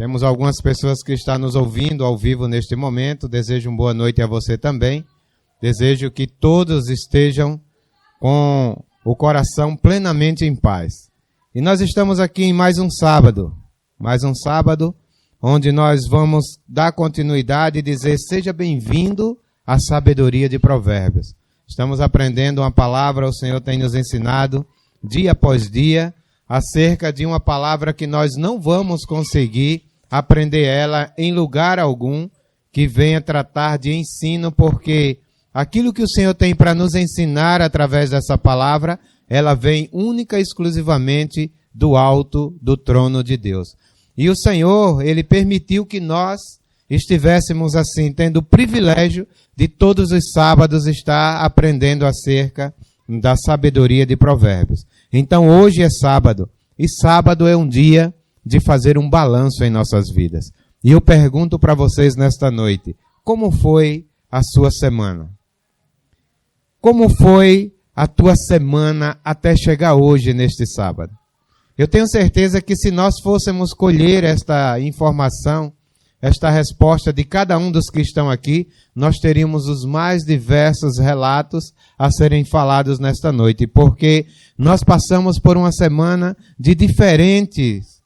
Temos algumas pessoas que estão nos ouvindo ao vivo neste momento. Desejo uma boa noite a você também. Desejo que todos estejam com o coração plenamente em paz. E nós estamos aqui em mais um sábado onde nós vamos dar continuidade e dizer: seja bem-vindo à sabedoria de Provérbios. Estamos aprendendo uma palavra, o Senhor tem nos ensinado dia após dia acerca de uma palavra que nós não vamos conseguir aprender ela em lugar algum que venha tratar de ensino, porque aquilo que o Senhor tem para nos ensinar através dessa palavra, ela vem única e exclusivamente do alto do trono de Deus. E o Senhor, Ele permitiu que nós estivéssemos assim, tendo o privilégio de todos os sábados estar aprendendo acerca da sabedoria de Provérbios. Então hoje é sábado, e sábado é um dia de fazer um balanço em nossas vidas. E eu pergunto para vocês nesta noite, como foi a sua semana? Como foi a tua semana até chegar hoje, neste sábado? Eu tenho certeza que se nós fôssemos colher esta informação, esta resposta de cada um dos que estão aqui, nós teríamos os mais diversos relatos a serem falados nesta noite, porque nós passamos por uma semana de diferentes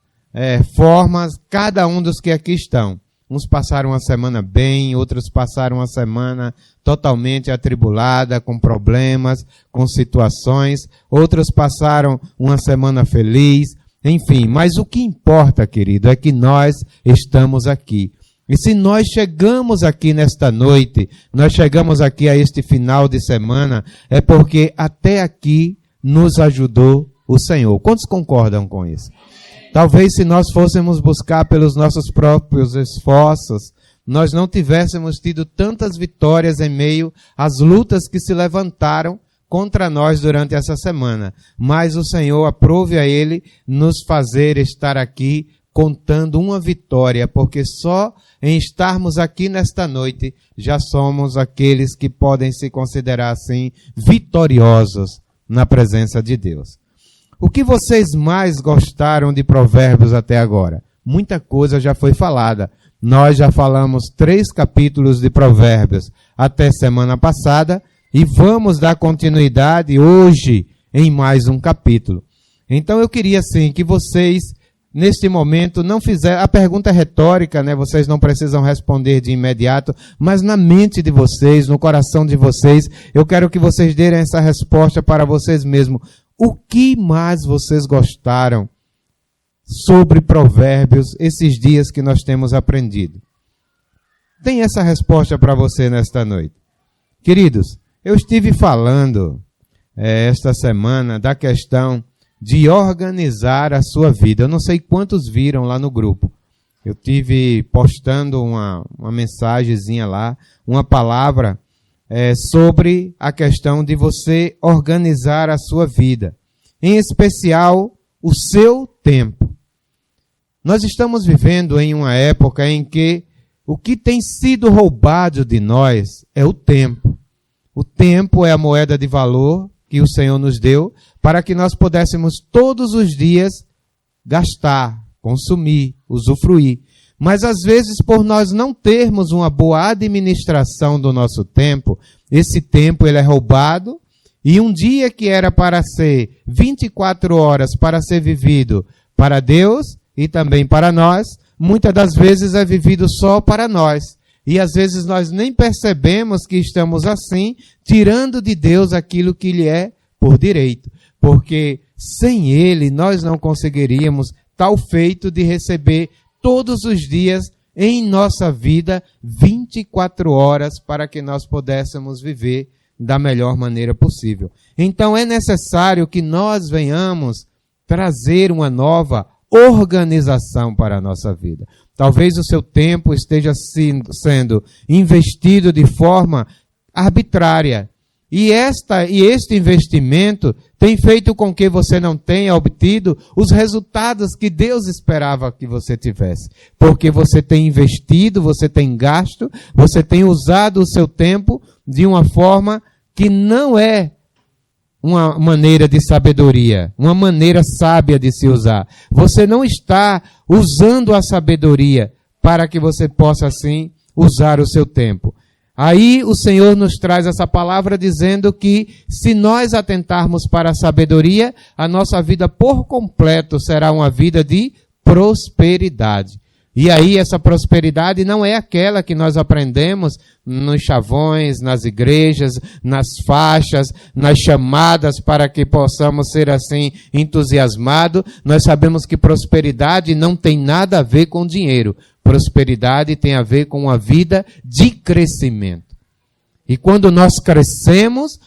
formas, cada um dos que aqui estão. Uns passaram uma semana bem, outros passaram uma semana totalmente atribulada, com problemas, com situações. Outros passaram uma semana feliz. Enfim, mas o que importa, querido, é que nós estamos aqui. E se nós chegamos aqui nesta noite, nós chegamos aqui a este final de semana, é porque até aqui nos ajudou o Senhor. Quantos concordam com isso? Talvez se nós fôssemos buscar pelos nossos próprios esforços, nós não tivéssemos tido tantas vitórias em meio às lutas que se levantaram contra nós durante essa semana. Mas o Senhor aprove a Ele nos fazer estar aqui contando uma vitória, porque só em estarmos aqui nesta noite já somos aqueles que podem se considerar assim vitoriosos na presença de Deus. O que vocês mais gostaram de Provérbios até agora? Muita coisa já foi falada. Nós já falamos 3 capítulos de Provérbios até semana passada e vamos dar continuidade hoje em mais um capítulo. Então eu queria sim que vocês, neste momento, não fizeram... A pergunta é retórica, né? Vocês não precisam responder de imediato, mas na mente de vocês, no coração de vocês, eu quero que vocês deem essa resposta para vocês mesmos. O que mais vocês gostaram sobre Provérbios esses dias que nós temos aprendido? Tem essa resposta para você nesta noite. Queridos, eu estive falando esta semana da questão de organizar a sua vida. Eu não sei quantos viram lá no grupo. Eu estive postando uma mensagenzinha lá, uma palavra sobre a questão de você organizar a sua vida, em especial o seu tempo. Nós estamos vivendo em uma época em que o que tem sido roubado de nós é o tempo. O tempo é a moeda de valor que o Senhor nos deu para que nós pudéssemos todos os dias gastar, consumir, usufruir. Mas às vezes, por nós não termos uma boa administração do nosso tempo, esse tempo ele é roubado, e um dia que era para ser 24 horas para ser vivido para Deus e também para nós, muitas das vezes é vivido só para nós. E às vezes nós nem percebemos que estamos assim, tirando de Deus aquilo que lhe é por direito. Porque sem Ele nós não conseguiríamos tal feito de receber todos os dias em nossa vida 24 horas para que nós pudéssemos viver da melhor maneira possível. Então é necessário que nós venhamos trazer uma nova organização para a nossa vida. Talvez o seu tempo esteja sendo investido de forma arbitrária. E este investimento tem feito com que você não tenha obtido os resultados que Deus esperava que você tivesse. Porque você tem investido, você tem gasto, você tem usado o seu tempo de uma forma que não é uma maneira de sabedoria, uma maneira sábia de se usar. Você não está usando a sabedoria para que você possa, assim, usar o seu tempo. Aí o Senhor nos traz essa palavra dizendo que se nós atentarmos para a sabedoria, a nossa vida por completo será uma vida de prosperidade. E aí essa prosperidade não é aquela que nós aprendemos nos chavões, nas igrejas, nas faixas, nas chamadas para que possamos ser assim entusiasmados. Nós sabemos que prosperidade não tem nada a ver com dinheiro. Prosperidade tem a ver com uma vida de crescimento. E quando nós crescemos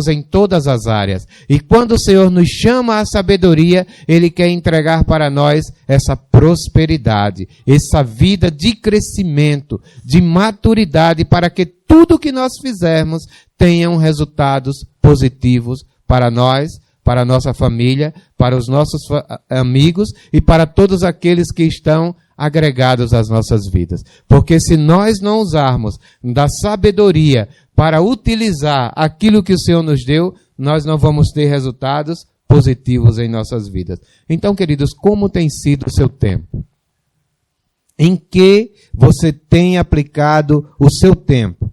em todas as áreas. E quando o Senhor nos chama à sabedoria, Ele quer entregar para nós essa prosperidade, essa vida de crescimento, de maturidade, para que tudo que nós fizermos tenham resultados positivos para nós, para a nossa família, para os nossos amigos e para todos aqueles que estão agregados às nossas vidas. Porque se nós não usarmos da sabedoria para utilizar aquilo que o Senhor nos deu, nós não vamos ter resultados positivos em nossas vidas. Então, queridos, como tem sido o seu tempo? Em que você tem aplicado o seu tempo?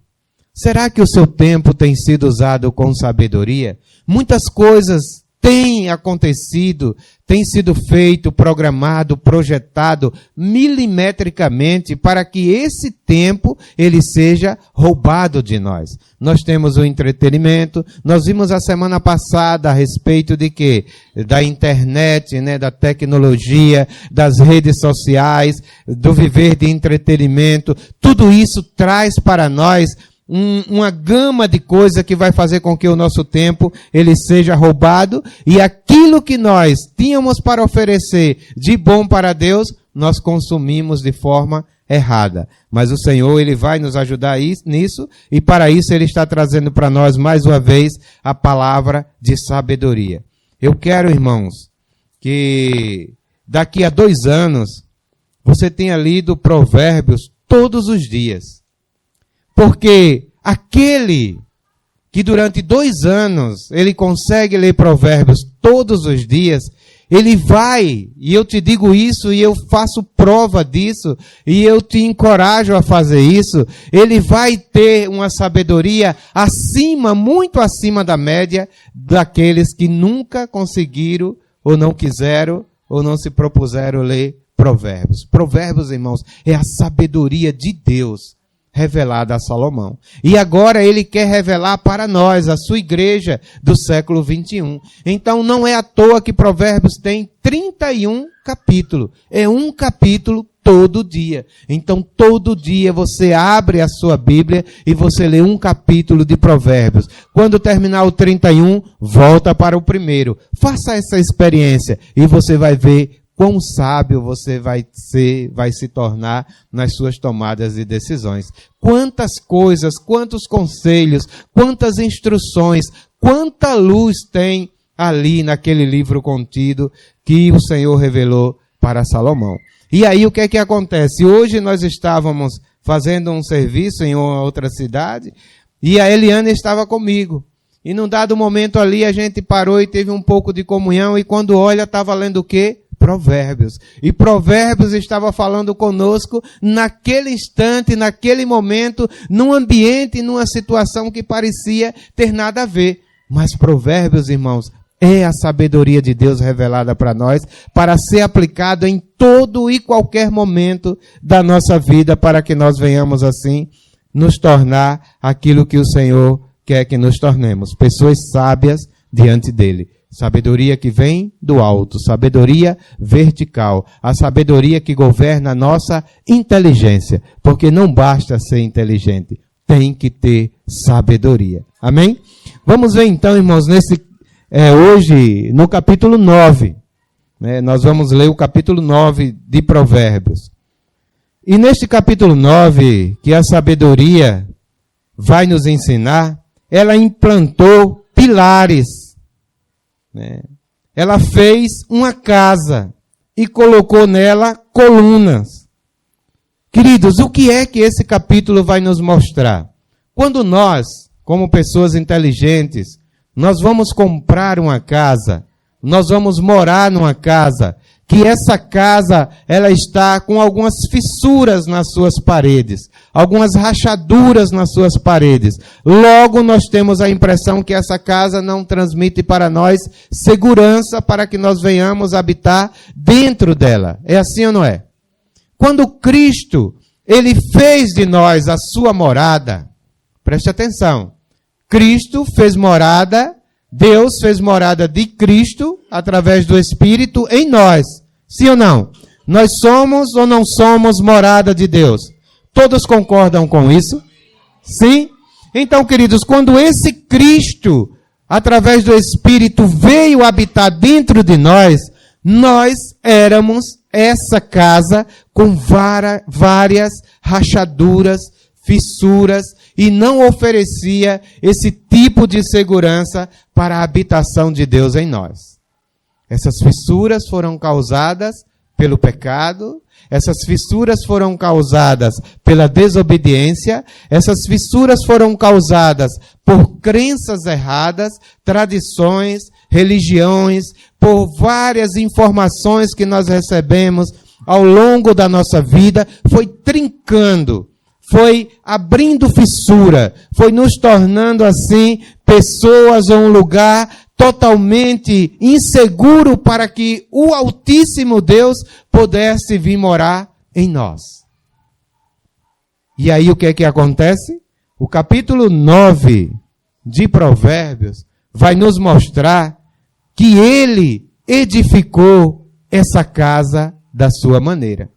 Será que o seu tempo tem sido usado com sabedoria? Muitas coisas tem acontecido, tem sido feito, programado, projetado milimetricamente para que esse tempo ele seja roubado de nós. Nós temos o entretenimento, nós vimos a semana passada a respeito de quê? Da internet, né, da tecnologia, das redes sociais, do viver de entretenimento. Tudo isso traz para nós uma gama de coisas que vai fazer com que o nosso tempo ele seja roubado e aquilo que nós tínhamos para oferecer de bom para Deus, nós consumimos de forma errada. Mas o Senhor, Ele vai nos ajudar nisso e para isso Ele está trazendo para nós mais uma vez a palavra de sabedoria. Eu quero, irmãos, que daqui a 2 anos você tenha lido Provérbios todos os dias. Porque aquele que durante 2 anos ele consegue ler Provérbios todos os dias, ele vai, e eu te digo isso, e eu faço prova disso, e eu te encorajo a fazer isso, ele vai ter uma sabedoria acima, muito acima da média, daqueles que nunca conseguiram, ou não quiseram, ou não se propuseram ler Provérbios. Provérbios, irmãos, é a sabedoria de Deus revelada a Salomão. E agora ele quer revelar para nós, a sua igreja do século 21. Então não é à toa que Provérbios tem 31 capítulos. É um capítulo todo dia. Então todo dia você abre a sua Bíblia e você lê um capítulo de Provérbios. Quando terminar o 31, volta para o primeiro. Faça essa experiência e você vai ver quão sábio você vai se tornar nas suas tomadas de decisões. Quantas coisas, quantos conselhos, quantas instruções, quanta luz tem ali naquele livro contido que o Senhor revelou para Salomão. E aí o que é que acontece? Hoje nós estávamos fazendo um serviço em uma outra cidade e a Eliane estava comigo. E num dado momento ali a gente parou e teve um pouco de comunhão e quando olha estava lendo o quê? Provérbios. E Provérbios estava falando conosco naquele instante, naquele momento, num ambiente, numa situação que parecia ter nada a ver. Mas Provérbios, irmãos, é a sabedoria de Deus revelada para nós, para ser aplicado em todo e qualquer momento da nossa vida, para que nós venhamos assim nos tornar aquilo que o Senhor quer que nos tornemos. Pessoas sábias diante dele. Sabedoria que vem do alto, sabedoria vertical, a sabedoria que governa a nossa inteligência, porque não basta ser inteligente, tem que ter sabedoria. Amém? Vamos ver então, irmãos, hoje no capítulo 9, né, nós vamos ler o capítulo 9 de Provérbios. E neste capítulo 9, que a sabedoria vai nos ensinar, ela implantou pilares. Ela fez uma casa e colocou nela colunas. Queridos, o que é que esse capítulo vai nos mostrar? Quando nós, como pessoas inteligentes, nós vamos comprar uma casa, nós vamos morar numa casa, que essa casa, ela está com algumas fissuras nas suas paredes, algumas rachaduras nas suas paredes. Logo, nós temos a impressão que essa casa não transmite para nós segurança para que nós venhamos habitar dentro dela. É assim ou não é? Quando Cristo, Ele fez de nós a sua morada, preste atenção, Cristo fez morada, Deus fez morada de Cristo, através do Espírito, em nós. Sim ou não? Nós somos ou não somos morada de Deus? Todos concordam com isso? Sim? Então, queridos, quando esse Cristo, através do Espírito, veio habitar dentro de nós, nós éramos essa casa com várias rachaduras, fissuras, e não oferecia esse tipo de segurança para a habitação de Deus em nós. Essas fissuras foram causadas pelo pecado, essas fissuras foram causadas pela desobediência, essas fissuras foram causadas por crenças erradas, tradições, religiões, por várias informações que nós recebemos ao longo da nossa vida, foi trincando, foi abrindo fissura, foi nos tornando assim pessoas ou um lugar totalmente inseguro para que o Altíssimo Deus pudesse vir morar em nós. E aí o que é que acontece? O capítulo 9 de Provérbios vai nos mostrar que ele edificou essa casa da sua maneira.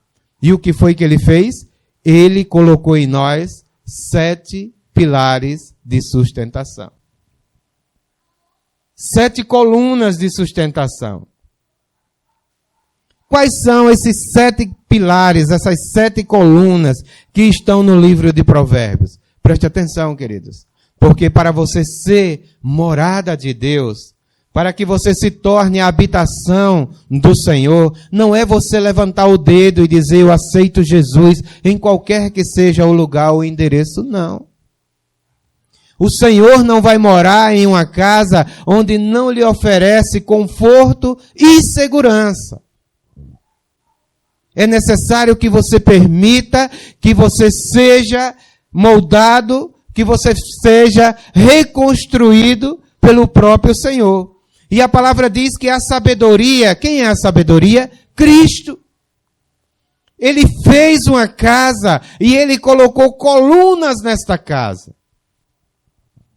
E o que foi que ele fez? Ele colocou em nós 7 pilares de sustentação. 7 colunas de sustentação. Quais são esses 7 pilares, essas 7 colunas que estão no livro de Provérbios? Preste atenção, queridos. Porque para você ser morada de Deus, para que você se torne a habitação do Senhor, não é você levantar o dedo e dizer eu aceito Jesus em qualquer que seja o lugar ou o endereço, não. O Senhor não vai morar em uma casa onde não lhe oferece conforto e segurança. É necessário que você permita que você seja moldado, que você seja reconstruído pelo próprio Senhor. E a palavra diz que a sabedoria, quem é a sabedoria? Cristo. Ele fez uma casa e ele colocou colunas nesta casa.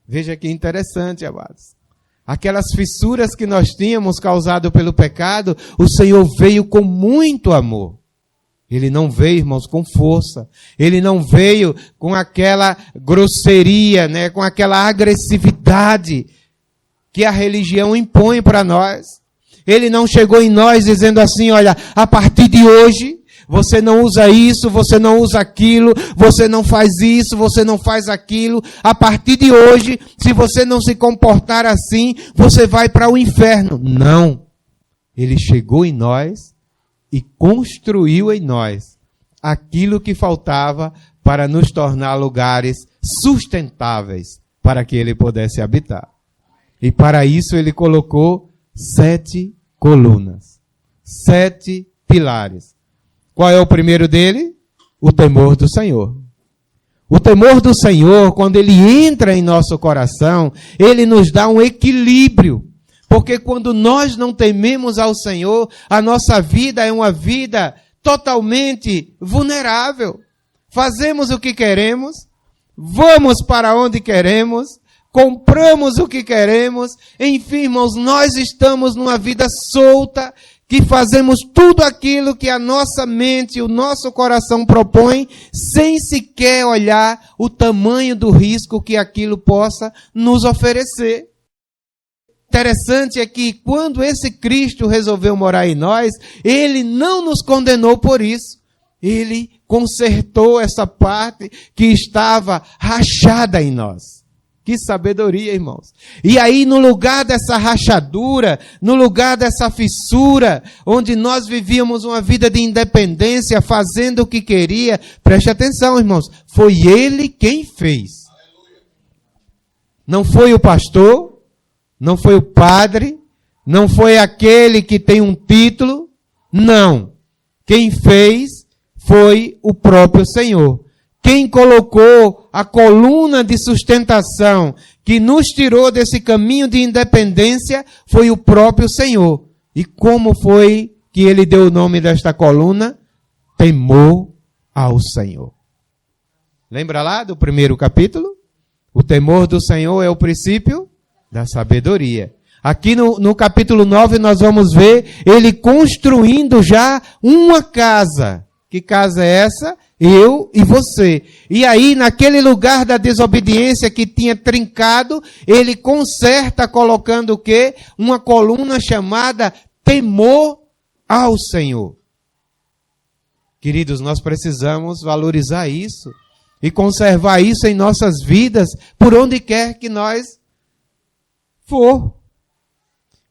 Veja que interessante, amados. Aquelas fissuras que nós tínhamos causado pelo pecado, o Senhor veio com muito amor. Ele não veio, irmãos, com força. Ele não veio com aquela grosseria, né, com aquela agressividade que a religião impõe para nós. Ele não chegou em nós dizendo assim, olha, a partir de hoje, você não usa isso, você não usa aquilo, você não faz isso, você não faz aquilo. A partir de hoje, se você não se comportar assim, você vai para o inferno. Não. Ele chegou em nós e construiu em nós aquilo que faltava para nos tornar lugares sustentáveis para que ele pudesse habitar. E para isso ele colocou 7 colunas, 7 pilares. Qual é o primeiro dele? O temor do Senhor. O temor do Senhor, quando ele entra em nosso coração, ele nos dá um equilíbrio. Porque quando nós não tememos ao Senhor, a nossa vida é uma vida totalmente vulnerável. Fazemos o que queremos, vamos para onde queremos, compramos o que queremos, enfim, irmãos, nós estamos numa vida solta, que fazemos tudo aquilo que a nossa mente e o nosso coração propõe, sem sequer olhar o tamanho do risco que aquilo possa nos oferecer. Interessante é que quando esse Cristo resolveu morar em nós, ele não nos condenou por isso. Ele consertou essa parte que estava rachada em nós. Que sabedoria, irmãos. E aí, no lugar dessa rachadura, no lugar dessa fissura, onde nós vivíamos uma vida de independência, fazendo o que queria, preste atenção, irmãos, foi ele quem fez. Não foi o pastor, não foi o padre, não foi aquele que tem um título, não. Quem fez foi o próprio Senhor. Quem colocou a coluna de sustentação que nos tirou desse caminho de independência foi o próprio Senhor. E como foi que ele deu o nome desta coluna? Temor ao Senhor. Lembra lá do primeiro capítulo? O temor do Senhor é o princípio da sabedoria. Aqui no capítulo 9 nós vamos ver ele construindo já uma casa. Que casa é essa? Eu e você. E aí, naquele lugar da desobediência que tinha trincado, ele conserta colocando o quê? Uma coluna chamada temor ao Senhor. Queridos, nós precisamos valorizar isso e conservar isso em nossas vidas, por onde quer que nós for.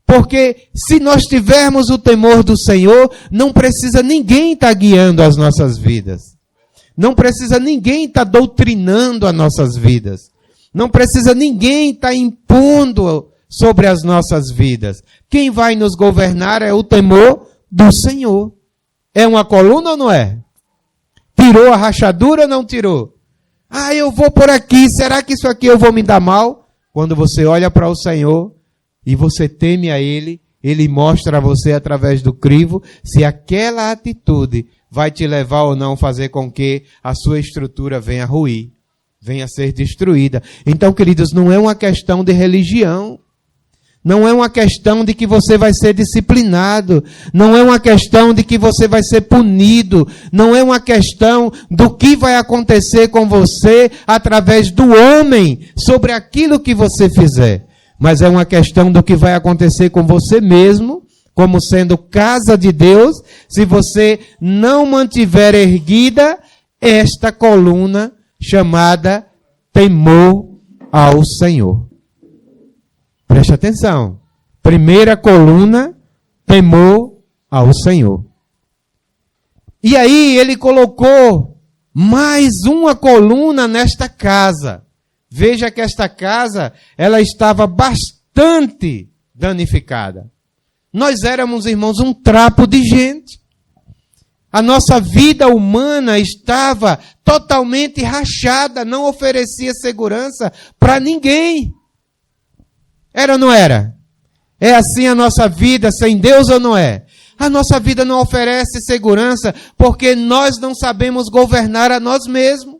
Porque se nós tivermos o temor do Senhor, não precisa ninguém estar guiando as nossas vidas. Não precisa ninguém estar doutrinando as nossas vidas. Não precisa ninguém estar impondo sobre as nossas vidas. Quem vai nos governar é o temor do Senhor. É uma coluna ou não é? Tirou a rachadura ou não tirou? Ah, eu vou por aqui, será que isso aqui eu vou me dar mal? Quando você olha para o Senhor e você teme a Ele, Ele mostra a você através do crivo se aquela atitude vai te levar ou não fazer com que a sua estrutura venha a ruir, venha a ser destruída. Então, queridos, não é uma questão de religião. Não é uma questão de que você vai ser disciplinado. Não é uma questão de que você vai ser punido. Não é uma questão do que vai acontecer com você através do homem sobre aquilo que você fizer. Mas é uma questão do que vai acontecer com você mesmo, como sendo casa de Deus, se você não mantiver erguida esta coluna chamada temor ao Senhor. Preste atenção. Primeira coluna, temor ao Senhor. E aí ele colocou mais uma coluna nesta casa. Veja que esta casa, ela estava bastante danificada. Nós éramos, irmãos, um trapo de gente. A nossa vida humana estava totalmente rachada, não oferecia segurança para ninguém. Era ou não era? É assim a nossa vida sem Deus ou não é? A nossa vida não oferece segurança porque nós não sabemos governar a nós mesmos.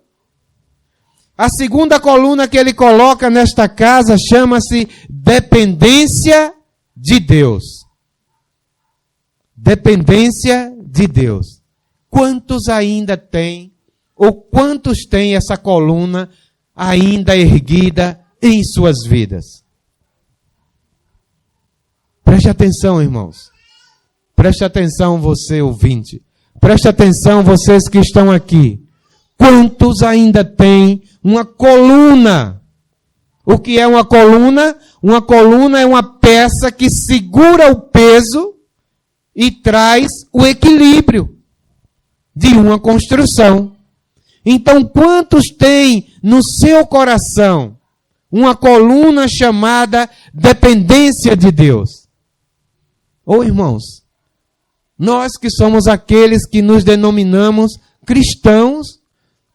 A segunda coluna que ele coloca nesta casa chama-se dependência de Deus. Dependência de Deus. Quantos ainda têm, ou quantos têm essa coluna ainda erguida em suas vidas? Preste atenção, irmãos. Preste atenção, você ouvinte. Preste atenção, vocês que estão aqui. Quantos ainda têm uma coluna? O que é uma coluna? Uma coluna é uma peça que segura o peso e traz o equilíbrio de uma construção. Então, quantos têm no seu coração uma coluna chamada dependência de Deus? Ô irmãos, nós que somos aqueles que nos denominamos cristãos,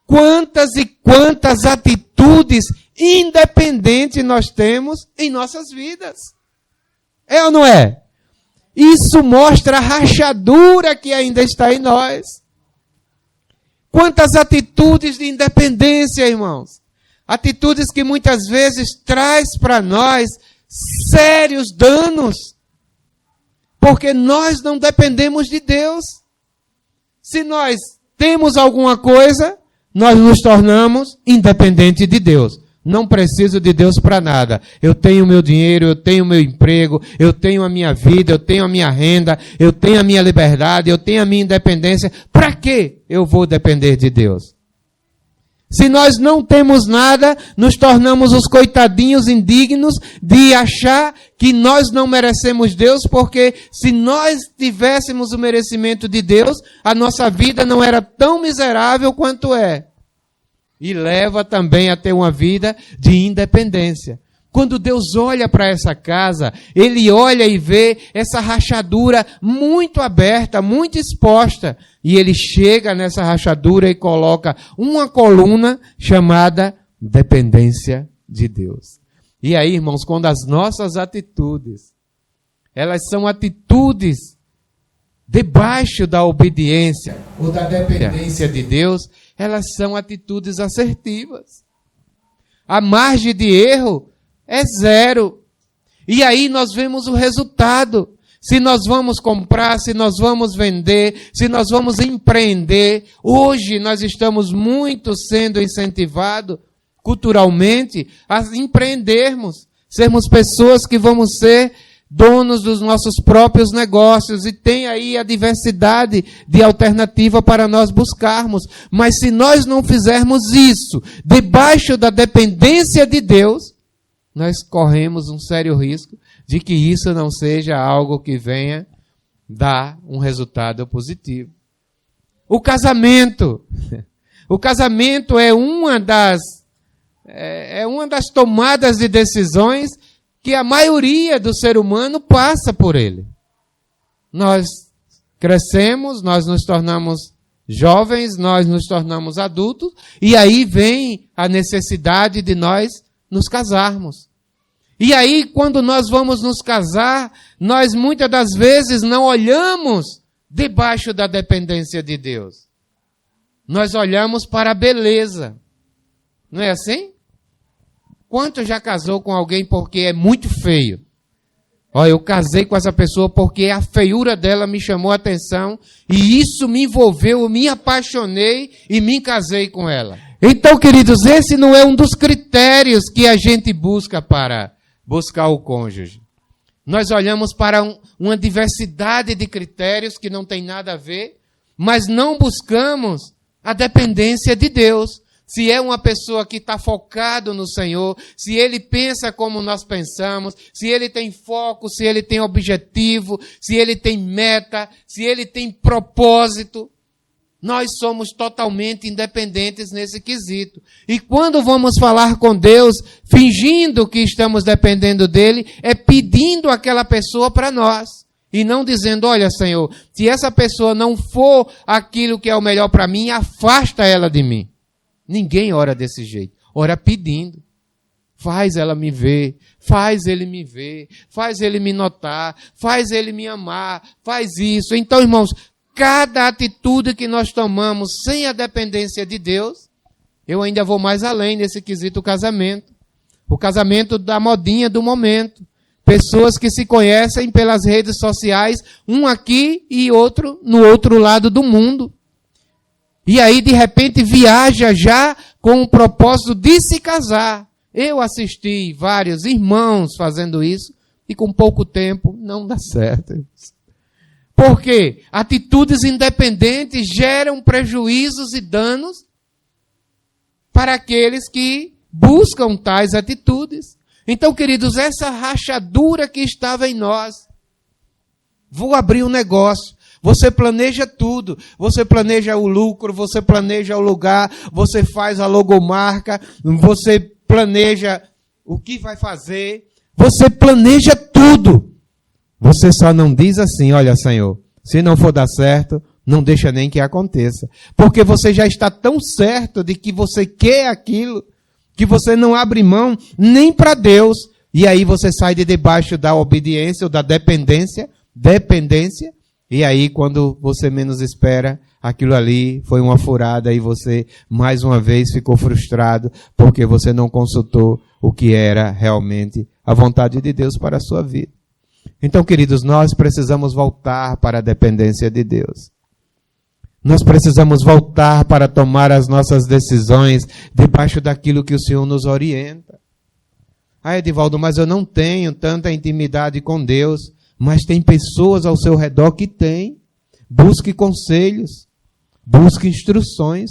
quantas e quantas atitudes independentes nós temos em nossas vidas? É ou não é? Isso mostra a rachadura que ainda está em nós. Quantas atitudes de independência, irmãos. Atitudes que muitas vezes traz para nós sérios danos. Porque nós não dependemos de Deus. Se nós temos alguma coisa, nós nos tornamos independentes de Deus. Não preciso de Deus para nada. Eu tenho meu dinheiro, eu tenho meu emprego, eu tenho a minha vida, eu tenho a minha renda, eu tenho a minha liberdade, eu tenho a minha independência. Para que eu vou depender de Deus? Se nós não temos nada, nos tornamos os coitadinhos indignos de achar que nós não merecemos Deus, porque se nós tivéssemos o merecimento de Deus, a nossa vida não era tão miserável quanto é. E leva também a ter uma vida de independência. Quando Deus olha para essa casa, Ele olha e vê essa rachadura muito aberta, muito exposta. E Ele chega nessa rachadura e coloca uma coluna chamada dependência de Deus. E aí, irmãos, quando as nossas atitudes, elas são atitudes debaixo da obediência ou da dependência de Deus, elas são atitudes assertivas. A margem de erro é zero. E aí nós vemos o resultado. Se nós vamos comprar, se nós vamos vender, se nós vamos empreender. Hoje nós estamos muito sendo incentivados culturalmente a empreendermos. Sermos pessoas que vamos ser donos dos nossos próprios negócios, e tem aí a diversidade de alternativa para nós buscarmos. Mas se nós não fizermos isso debaixo da dependência de Deus, nós corremos um sério risco de que isso não seja algo que venha dar um resultado positivo. O casamento é uma das tomadas de decisões que a maioria do ser humano passa por ele. Nós crescemos, nós nos tornamos jovens, nós nos tornamos adultos, e aí vem a necessidade de nós nos casarmos. E aí, quando nós vamos nos casar, nós muitas das vezes não olhamos debaixo da dependência de Deus. Nós olhamos para a beleza. Não é assim? Quanto já casou com alguém porque é muito feio? Olha, eu casei com essa pessoa porque a feiura dela me chamou a atenção e isso me envolveu, eu me apaixonei e me casei com ela. Então, queridos, esse não é um dos critérios que a gente busca para buscar o cônjuge. Nós olhamos para uma diversidade de critérios que não tem nada a ver, mas não buscamos a dependência de Deus. Se é uma pessoa que está focado no Senhor, se ele pensa como nós pensamos, se ele tem foco, se ele tem objetivo, se ele tem meta, se ele tem propósito, nós somos totalmente independentes nesse quesito. E quando vamos falar com Deus, fingindo que estamos dependendo dele, é pedindo aquela pessoa para nós. E não dizendo, olha, Senhor, se essa pessoa não for aquilo que é o melhor para mim, afasta ela de mim. Ninguém ora desse jeito. Ora pedindo. Faz ela me ver, faz ele me ver, faz ele me notar, faz ele me amar, faz isso. Então, irmãos, cada atitude que nós tomamos sem a dependência de Deus, eu ainda vou mais além nesse quesito casamento. O casamento da modinha do momento. Pessoas que se conhecem pelas redes sociais, um aqui e outro no outro lado do mundo. E aí, de repente, viaja já com o propósito de se casar. Eu assisti vários irmãos fazendo isso e com pouco tempo não dá certo. Por quê? Atitudes independentes geram prejuízos e danos para aqueles que buscam tais atitudes. Então, queridos, essa rachadura que estava em nós, vou abrir um negócio. Você planeja tudo, você planeja o lucro, você planeja o lugar, você faz a logomarca, você planeja o que vai fazer, você planeja tudo. Você só não diz assim, olha, Senhor, se não for dar certo, não deixa nem que aconteça. Porque você já está tão certo de que você quer aquilo, que você não abre mão nem para Deus. E aí você sai de debaixo da obediência ou da dependência, e aí, quando você menos espera, aquilo ali foi uma furada e você, mais uma vez, ficou frustrado porque você não consultou o que era realmente a vontade de Deus para a sua vida. Então, queridos, nós precisamos voltar para a dependência de Deus. Nós precisamos voltar para tomar as nossas decisões debaixo daquilo que o Senhor nos orienta. Ah, Edivaldo, mas eu não tenho tanta intimidade com Deus. Mas tem pessoas ao seu redor que têm. Busque conselhos, busque instruções.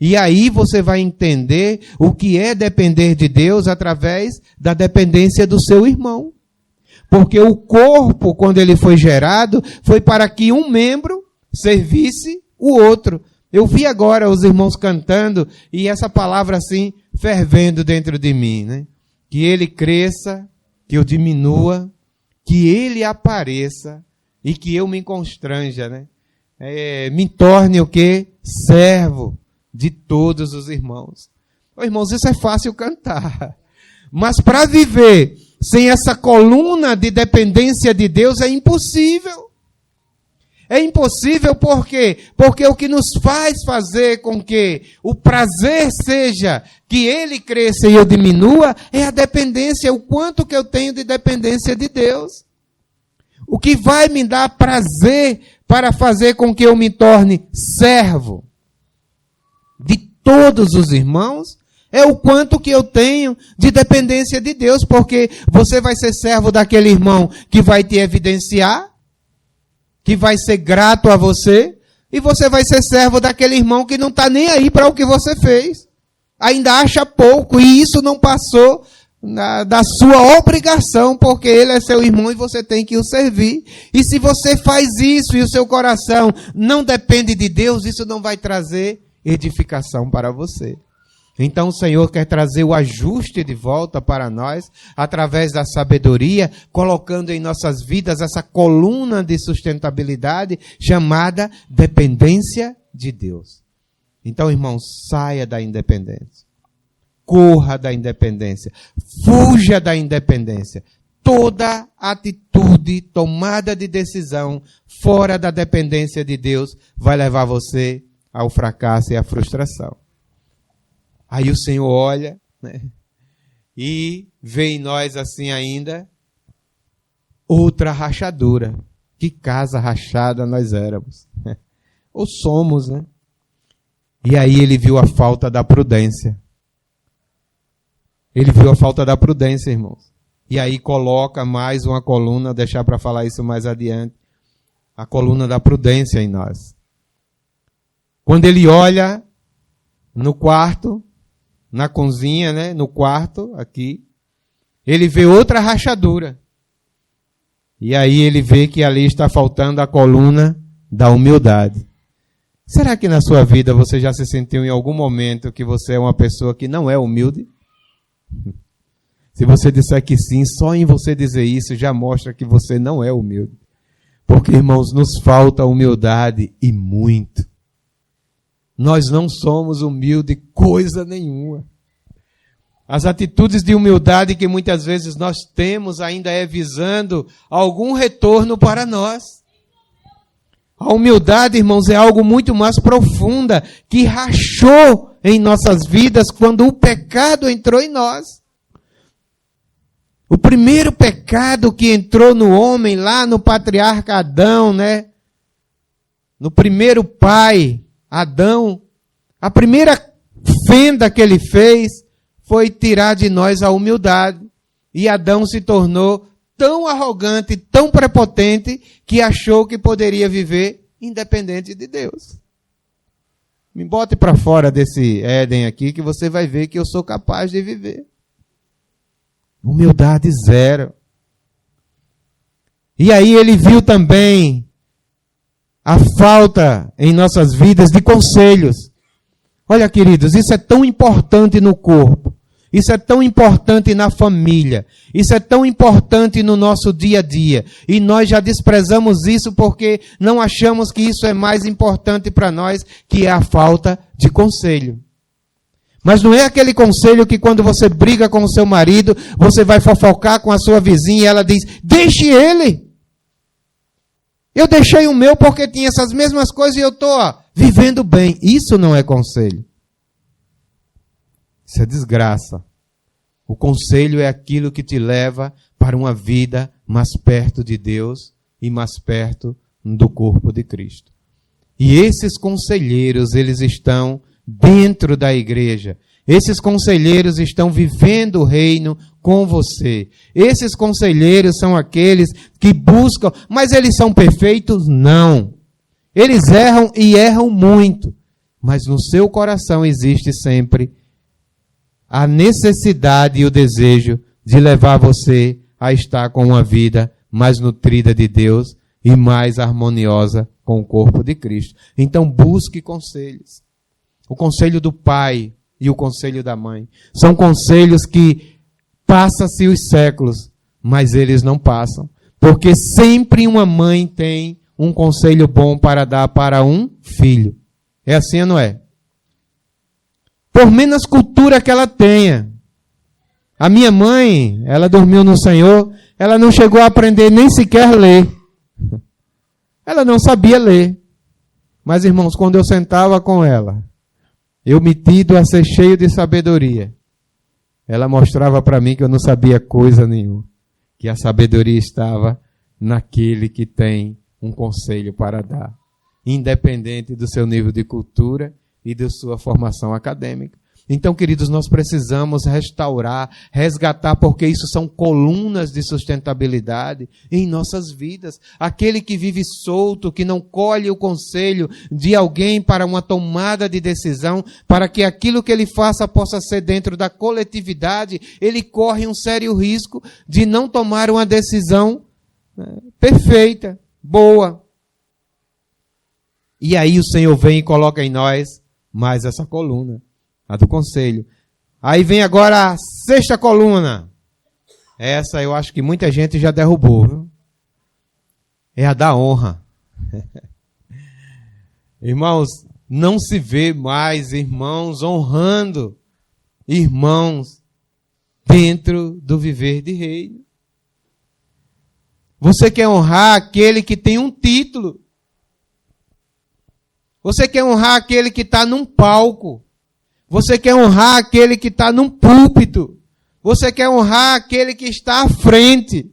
E aí você vai entender o que é depender de Deus através da dependência do seu irmão. Porque o corpo, quando ele foi gerado, foi para que um membro servisse o outro. Eu vi agora os irmãos cantando e essa palavra assim, fervendo dentro de mim, né? que ele cresça, que eu diminua, que ele apareça e que eu me constranja, né? Me torne o quê? Servo de todos os irmãos. Oh, irmãos, isso é fácil cantar. Mas para viver sem essa coluna de dependência de Deus é impossível. É impossível por quê? Porque o que nos faz fazer com que o prazer seja que ele cresça e eu diminua é a dependência, o quanto que eu tenho de dependência de Deus. O que vai me dar prazer para fazer com que eu me torne servo de todos os irmãos é o quanto que eu tenho de dependência de Deus, porque você vai ser servo daquele irmão que vai te evidenciar, que vai ser grato a você, e você vai ser servo daquele irmão que não está nem aí para o que você fez. Ainda acha pouco, e isso não passou da sua obrigação, porque ele é seu irmão e você tem que o servir. E se você faz isso e o seu coração não depende de Deus, isso não vai trazer edificação para você. Então o Senhor quer trazer o ajuste de volta para nós, através da sabedoria, colocando em nossas vidas essa coluna de sustentabilidade chamada dependência de Deus. Então, irmãos, saia da independência. Corra da independência. Fuja da independência. Toda atitude, tomada de decisão fora da dependência de Deus vai levar você ao fracasso e à frustração. Aí o Senhor olha, né, e vê em nós assim ainda outra rachadura. Que casa rachada nós éramos. Né? Ou somos, né? E aí ele viu a falta da prudência. Ele viu a falta da prudência, irmãos. E aí coloca mais uma coluna, deixar para falar isso mais adiante. A coluna da prudência em nós. Quando ele olha no quarto, na cozinha, né, no quarto, aqui, ele vê outra rachadura. E aí ele vê que ali está faltando a coluna da humildade. Será que na sua vida você já se sentiu em algum momento que você é uma pessoa que não é humilde? Se você disser que sim, só em você dizer isso já mostra que você não é humilde. Porque, irmãos, nos falta humildade e muito. Nós não somos humildes coisa nenhuma. As atitudes de humildade que muitas vezes nós temos ainda é visando algum retorno para nós. A humildade, irmãos, é algo muito mais profunda que rachou em nossas vidas quando o pecado entrou em nós. O primeiro pecado que entrou no homem lá no patriarca Adão, né? No primeiro pai, Adão, a primeira fenda que ele fez foi tirar de nós a humildade. E Adão se tornou tão arrogante, tão prepotente, que achou que poderia viver independente de Deus. Me bote para fora desse Éden aqui, que você vai ver que eu sou capaz de viver. Humildade zero. E aí ele viu também a falta em nossas vidas de conselhos. Olha, queridos, isso é tão importante no corpo. Isso é tão importante na família. Isso é tão importante no nosso dia a dia. E nós já desprezamos isso porque não achamos que isso é mais importante para nós, que é a falta de conselho. Mas não é aquele conselho que quando você briga com o seu marido, você vai fofocar com a sua vizinha e ela diz, deixe ele. Eu deixei o meu porque tinha essas mesmas coisas e eu estou vivendo bem. Isso não é conselho. Isso é desgraça. O conselho é aquilo que te leva para uma vida mais perto de Deus e mais perto do corpo de Cristo. E esses conselheiros, eles estão dentro da igreja. Esses conselheiros estão vivendo o reino com você. Esses conselheiros são aqueles que buscam, mas eles são perfeitos? Não. Eles erram e erram muito. Mas no seu coração existe sempre a necessidade e o desejo de levar você a estar com uma vida mais nutrida de Deus e mais harmoniosa com o corpo de Cristo. Então busque conselhos. O conselho do pai e o conselho da mãe são conselhos que Passa-se os séculos, mas eles não passam. Porque sempre uma mãe tem um conselho bom para dar para um filho. É assim ou não é? Por menos cultura que ela tenha. A minha mãe, ela dormiu no Senhor, ela não chegou a aprender nem sequer ler. Ela não sabia ler. Mas, irmãos, quando eu sentava com ela, eu metido a ser cheio de sabedoria, ela mostrava para mim que eu não sabia coisa nenhuma. Que a sabedoria estava naquele que tem um conselho para dar, independente do seu nível de cultura e da sua formação acadêmica. Então, queridos, nós precisamos restaurar, resgatar, porque isso são colunas de sustentabilidade em nossas vidas. Aquele que vive solto, que não colhe o conselho de alguém para uma tomada de decisão, para que aquilo que ele faça possa ser dentro da coletividade, ele corre um sério risco de não tomar uma decisão perfeita, boa. E aí o Senhor vem e coloca em nós mais essa coluna. A do conselho. Aí vem agora a 6ª coluna. Essa eu acho que muita gente já derrubou. Viu? É a da honra. Irmãos, não se vê mais irmãos honrando irmãos dentro do viver de reino. Você quer honrar aquele que tem um título. Você quer honrar aquele que está num palco. Você quer honrar aquele que está num púlpito. Você quer honrar aquele que está à frente.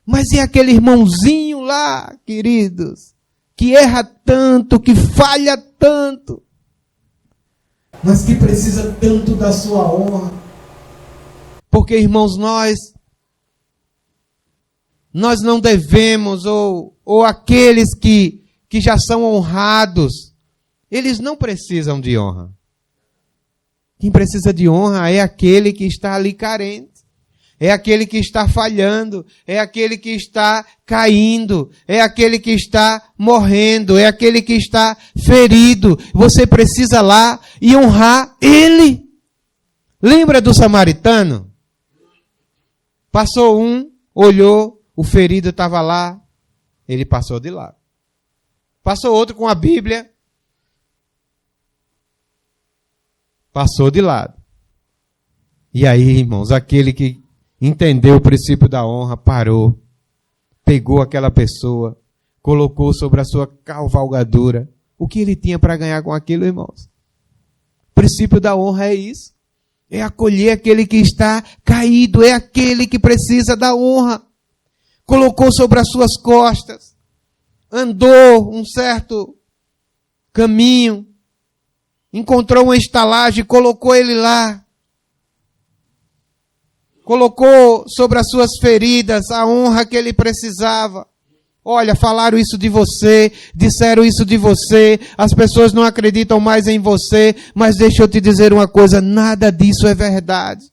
Mas e aquele irmãozinho lá, queridos, que erra tanto, que falha tanto, mas que precisa tanto da sua honra? Porque, irmãos, nós não devemos, ou aqueles que já são honrados, eles não precisam de honra. Quem precisa de honra é aquele que está ali carente, é aquele que está falhando, é aquele que está caindo, é aquele que está morrendo, é aquele que está ferido. Você precisa lá e honrar ele. Lembra do samaritano? Passou um, olhou, o ferido estava lá, ele passou de lado. Passou outro com a Bíblia, passou de lado. E aí, irmãos, aquele que entendeu o princípio da honra, parou, pegou aquela pessoa, colocou sobre a sua cavalgadura. O que ele tinha para ganhar com aquilo, irmãos? O princípio da honra é isso. É acolher aquele que está caído, é aquele que precisa da honra. Colocou sobre as suas costas, andou um certo caminho, encontrou uma estalagem, colocou ele lá. Colocou sobre as suas feridas a honra que ele precisava. Olha, falaram isso de você, disseram isso de você, as pessoas não acreditam mais em você, mas deixa eu te dizer uma coisa, nada disso é verdade.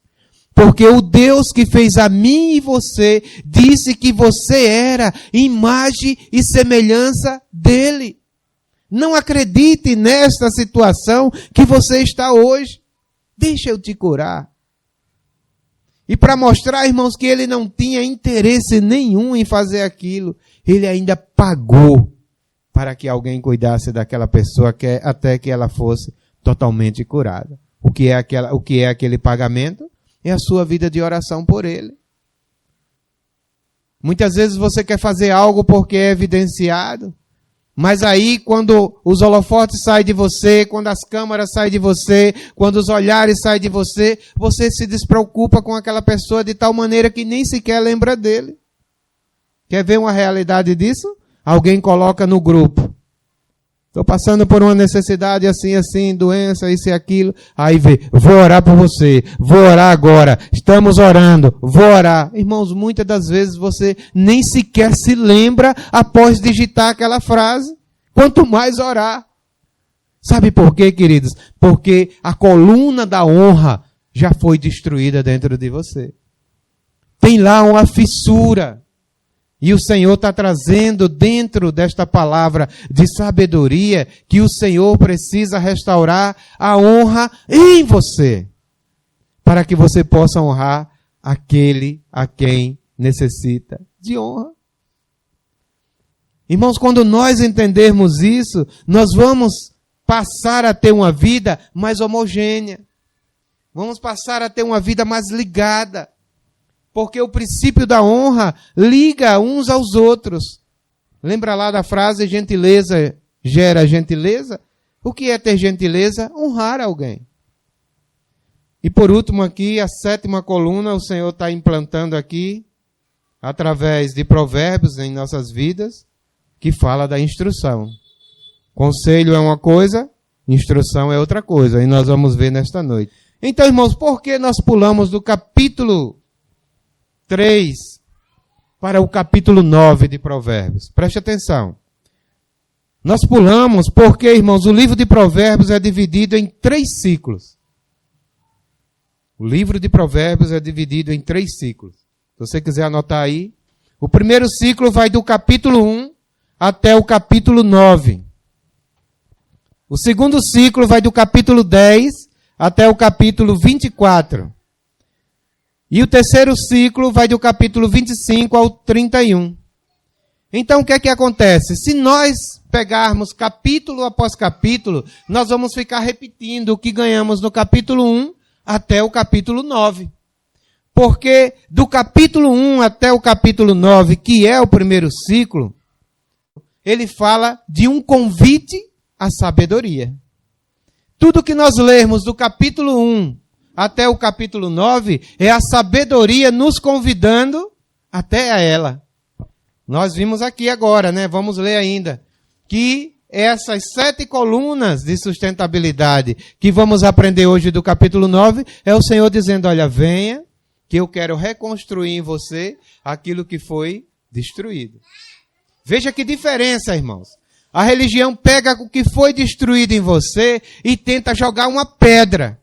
Porque o Deus que fez a mim e você, disse que você era imagem e semelhança dele. Não acredite nesta situação que você está hoje. Deixa eu te curar. E para mostrar, irmãos, que ele não tinha interesse nenhum em fazer aquilo, ele ainda pagou para que alguém cuidasse daquela pessoa até que ela fosse totalmente curada. O que é aquele pagamento? É a sua vida de oração por ele. Muitas vezes você quer fazer algo porque é evidenciado, mas aí quando os holofotes saem de você, quando as câmeras saem de você, quando os olhares saem de você, você se despreocupa com aquela pessoa de tal maneira que nem sequer lembra dele. Quer ver uma realidade disso? Alguém coloca no grupo. Estou passando por uma necessidade assim, doença, isso e aquilo. Aí vê, vou orar por você, vou orar agora, estamos orando, vou orar. Irmãos, muitas das vezes você nem sequer se lembra após digitar aquela frase. Quanto mais orar. Sabe por quê, queridos? Porque a coluna da honra já foi destruída dentro de você. Tem lá uma fissura. E o Senhor está trazendo dentro desta palavra de sabedoria que o Senhor precisa restaurar a honra em você. Para que você possa honrar aquele a quem necessita de honra. Irmãos, quando nós entendermos isso, nós vamos passar a ter uma vida mais homogênea. Vamos passar a ter uma vida mais ligada. Porque o princípio da honra liga uns aos outros. Lembra lá da frase, gentileza gera gentileza? O que é ter gentileza? Honrar alguém. E por último aqui, a 7ª coluna, o Senhor está implantando aqui, através de provérbios em nossas vidas, que fala da instrução. Conselho é uma coisa, instrução é outra coisa. E nós vamos ver nesta noite. Então, irmãos, por que nós pulamos do capítulo 3 para o capítulo 9 de Provérbios? Preste atenção. Nós pulamos porque, irmãos, o livro de Provérbios é dividido em 3 ciclos. O livro de Provérbios é dividido em 3 ciclos. Se você quiser anotar aí. O primeiro ciclo vai do capítulo 1 até o capítulo 9. O segundo ciclo vai do capítulo 10 até o capítulo 24. E o terceiro ciclo vai do capítulo 25 ao 31. Então, o que é que acontece? Se nós pegarmos capítulo após capítulo, nós vamos ficar repetindo o que ganhamos no capítulo 1 até o capítulo 9. Porque do capítulo 1 até o capítulo 9, que é o primeiro ciclo, ele fala de um convite à sabedoria. Tudo que nós lermos do capítulo 1 até o capítulo 9 é a sabedoria nos convidando até a ela. Nós vimos aqui agora, né? Vamos ler ainda. Que essas 7 colunas de sustentabilidade que vamos aprender hoje do capítulo 9 é o Senhor dizendo, olha, venha, que eu quero reconstruir em você aquilo que foi destruído. Veja que diferença, irmãos. A religião pega o que foi destruído em você e tenta jogar uma pedra.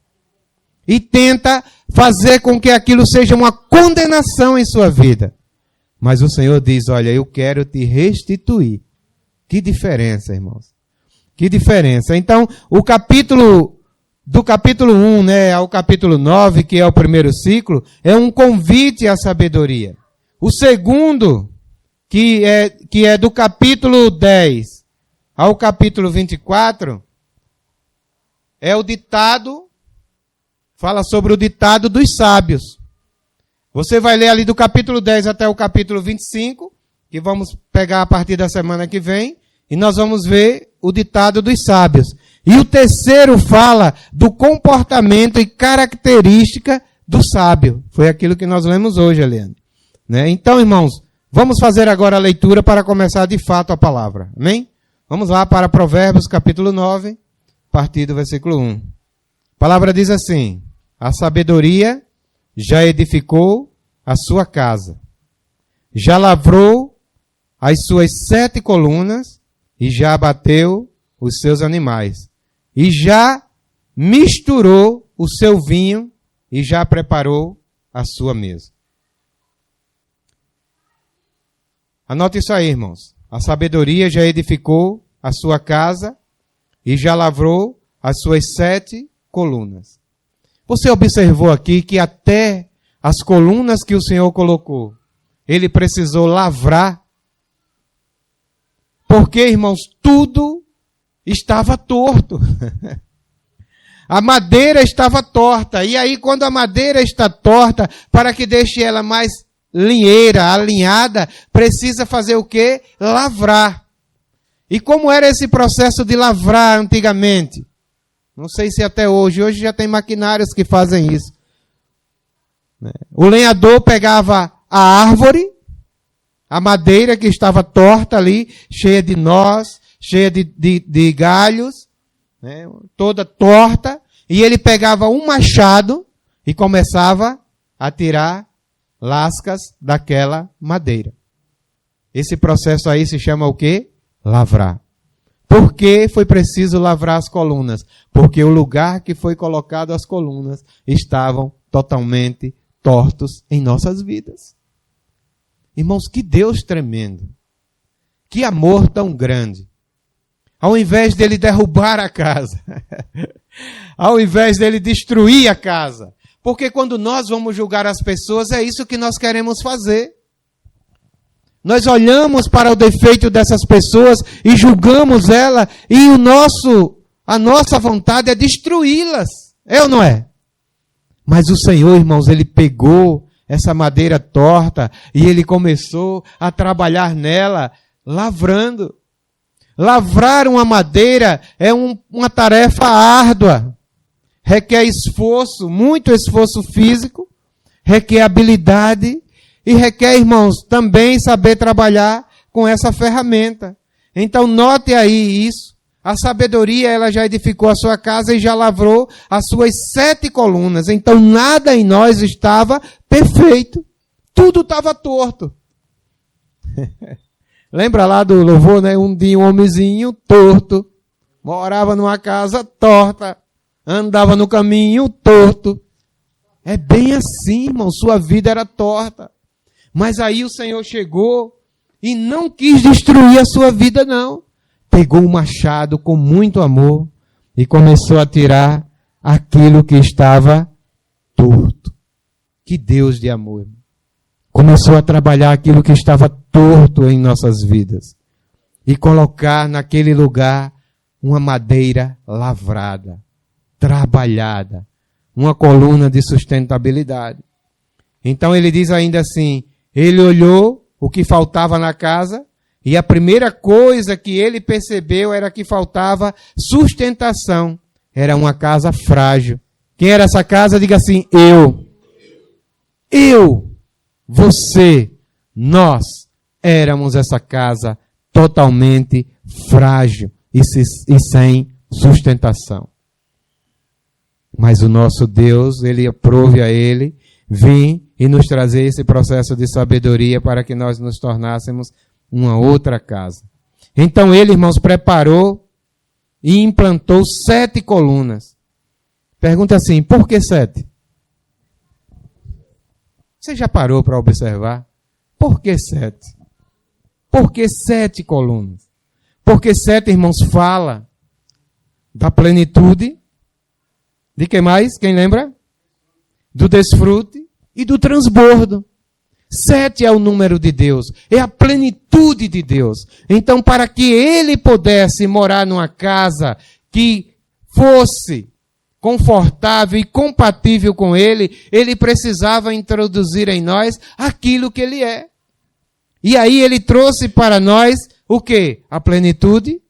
E tenta fazer com que aquilo seja uma condenação em sua vida. Mas o Senhor diz, olha, eu quero te restituir. Que diferença, irmãos. Que diferença. Então, do capítulo 1, né, ao capítulo 9, que é o primeiro ciclo, é um convite à sabedoria. O segundo, que é do capítulo 10 ao capítulo 24, é o ditado, fala sobre o ditado dos sábios. Você vai ler ali do capítulo 10 até o capítulo 25, que vamos pegar a partir da semana que vem, e nós vamos ver o ditado dos sábios. E o terceiro fala do comportamento e característica do sábio. Foi aquilo que nós lemos hoje, Eliane. Né? Então, irmãos, vamos fazer agora a leitura para começar de fato a palavra. Amém? Vamos lá para Provérbios, capítulo 9, a partir do versículo 1. A palavra diz assim, a sabedoria já edificou a sua casa, já lavrou as suas 7 colunas e já abateu os seus animais, e já misturou o seu vinho e já preparou a sua mesa. Anote isso aí, irmãos. A sabedoria já edificou a sua casa e já lavrou as suas 7 colunas. Você observou aqui que até as colunas que o Senhor colocou, ele precisou lavrar. Porque, irmãos, tudo estava torto. A madeira estava torta. E aí, quando a madeira está torta, para que deixe ela mais linheira, alinhada, precisa fazer o quê? Lavrar. E como era esse processo de lavrar antigamente? Não sei se até hoje. Hoje já tem maquinários que fazem isso. O lenhador pegava a árvore, a madeira que estava torta ali, cheia de nós, cheia de galhos, né, toda torta, e ele pegava um machado e começava a tirar lascas daquela madeira. Esse processo aí se chama o quê? Lavrar. Por que foi preciso lavrar as colunas? Porque o lugar que foi colocado as colunas estavam totalmente tortos em nossas vidas. Irmãos, que Deus tremendo. Que amor tão grande. Ao invés dele derrubar a casa, ao invés dele destruir a casa, Porque quando nós vamos julgar as pessoas, é isso que nós queremos fazer. Nós olhamos para o defeito dessas pessoas e julgamos ela, e a nossa vontade é destruí-las. É ou não é? Mas o Senhor, irmãos, Ele pegou essa madeira torta e Ele começou a trabalhar nela, lavrando. Lavrar uma madeira é uma tarefa árdua. Requer esforço, muito esforço físico, requer habilidade e requer, irmãos, também saber trabalhar com essa ferramenta. Então, note aí isso. A sabedoria, ela já edificou a sua casa e já lavrou as suas 7 colunas. Então, nada em nós estava perfeito. Tudo estava torto. Lembra lá do louvor, né? Um dia um homenzinho torto, morava numa casa torta, andava no caminho torto. É bem assim, irmão, sua vida era torta. Mas aí o Senhor chegou e não quis destruir a sua vida, não. Pegou o machado com muito amor e começou a tirar aquilo que estava torto. Que Deus de amor. Começou a trabalhar aquilo que estava torto em nossas vidas. E colocar naquele lugar uma madeira lavrada, trabalhada, uma coluna de sustentabilidade. Então ele diz ainda assim, ele olhou o que faltava na casa, e a primeira coisa que ele percebeu era que faltava sustentação. Era uma casa frágil. Quem era essa casa? Diga assim, eu, você, nós éramos essa casa totalmente frágil e sem sustentação. Mas o nosso Deus, Ele aprove a Ele vir e nos trazer esse processo de sabedoria para que nós nos tornássemos uma outra casa. Então ele, irmãos, preparou e implantou 7 colunas. Pergunta assim, por que 7? Você já parou para observar? Por que 7? Por que 7 colunas? Porque 7, irmãos, fala da plenitude, de que mais? Quem lembra? Do desfrute e do transbordo. 7 é o número de Deus, é a plenitude de Deus. Então, para que ele pudesse morar numa casa que fosse confortável e compatível com ele, ele precisava introduzir em nós aquilo que ele é. E aí ele trouxe para nós o quê? A plenitude,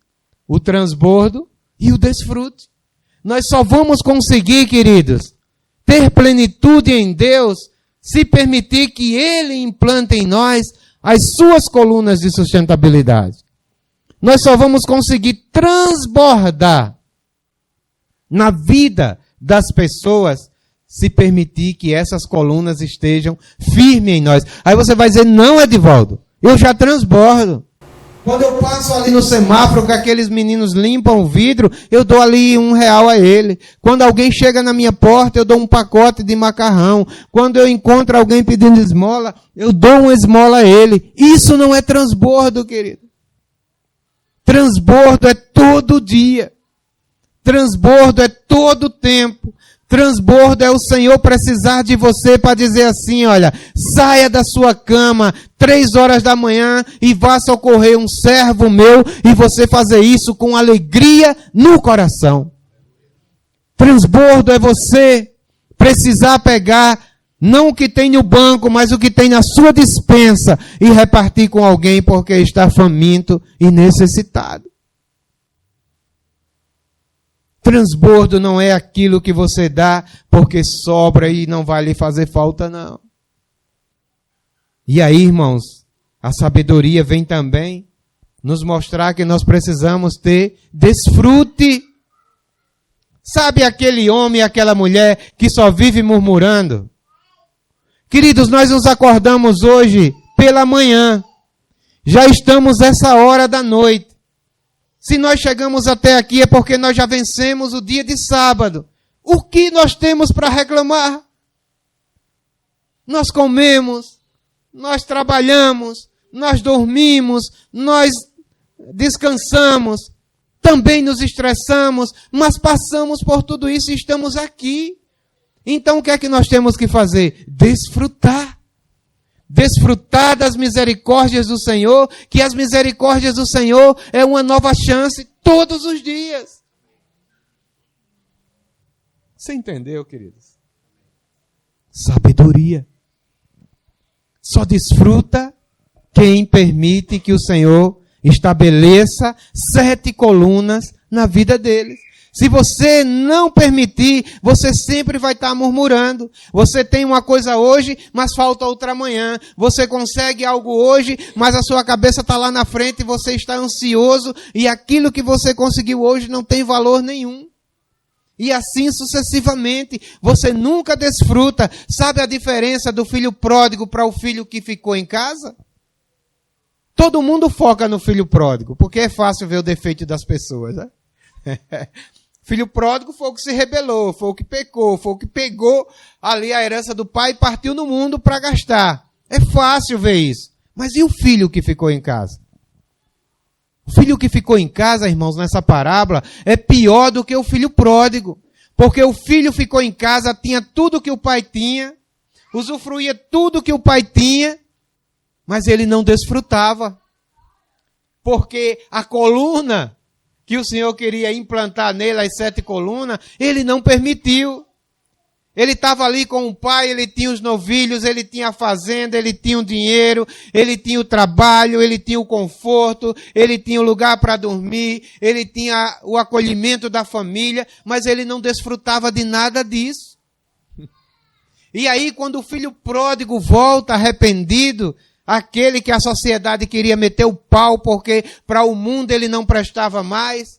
o transbordo e o desfrute. Nós só vamos conseguir, queridos, ter plenitude em Deus se permitir que Ele implante em nós as suas colunas de sustentabilidade. Nós só vamos conseguir transbordar na vida das pessoas se permitir que essas colunas estejam firmes em nós. Aí você vai dizer, não, Edivaldo, eu já transbordo. Quando eu passo ali no semáforo que aqueles meninos limpam o vidro, eu dou ali R$1 a ele. Quando alguém chega na minha porta, eu dou um pacote de macarrão. Quando eu encontro alguém pedindo esmola, eu dou uma esmola a ele. Isso não é transbordo, querido. Transbordo é todo dia. Transbordo é todo tempo. Transbordo é o Senhor precisar de você para dizer assim, olha, saia da sua cama 3 horas da manhã e vá socorrer um servo meu e você fazer isso com alegria no coração. Transbordo é você precisar pegar não o que tem no banco, mas o que tem na sua despensa e repartir com alguém porque está faminto e necessitado. Transbordo não é aquilo que você dá porque sobra e não vai lhe fazer falta, não. E aí, irmãos, a sabedoria vem também nos mostrar que nós precisamos ter desfrute. Sabe aquele homem e aquela mulher que só vive murmurando? Queridos, nós nos acordamos hoje pela manhã. Já estamos essa hora da noite. Se nós chegamos até aqui é porque nós já vencemos o dia de sábado. O que nós temos para reclamar? Nós comemos, nós trabalhamos, nós dormimos, nós descansamos, também nos estressamos, mas passamos por tudo isso e estamos aqui. Então o que é que nós temos que fazer? Desfrutar. Desfrutar das misericórdias do Senhor, que as misericórdias do Senhor é uma nova chance todos os dias. Você entendeu, queridos? Sabedoria. Só desfruta quem permite que o Senhor estabeleça 7 colunas na vida deles. Se você não permitir, você sempre vai estar murmurando. Você tem uma coisa hoje, mas falta outra amanhã. Você consegue algo hoje, mas a sua cabeça está lá na frente e você está ansioso. E aquilo que você conseguiu hoje não tem valor nenhum. E assim sucessivamente. Você nunca desfruta. Sabe a diferença do filho pródigo para o filho que ficou em casa? Todo mundo foca no filho pródigo, porque é fácil ver o defeito das pessoas, né? Filho pródigo foi o que se rebelou, foi o que pecou, foi o que pegou ali a herança do pai e partiu no mundo para gastar. É fácil ver isso. Mas e o filho que ficou em casa? O filho que ficou em casa, irmãos, nessa parábola, é pior do que o filho pródigo. Porque o filho ficou em casa, tinha tudo que o pai tinha, usufruía tudo que o pai tinha, mas ele não desfrutava. Porque a coluna que o Senhor queria implantar nele, as 7 colunas, ele não permitiu. Ele estava ali com o pai, ele tinha os novilhos, ele tinha a fazenda, ele tinha o dinheiro, ele tinha o trabalho, ele tinha o conforto, ele tinha o lugar para dormir, ele tinha o acolhimento da família, mas ele não desfrutava de nada disso. E aí, quando o filho pródigo volta arrependido, aquele que a sociedade queria meter o pau porque para o mundo ele não prestava mais.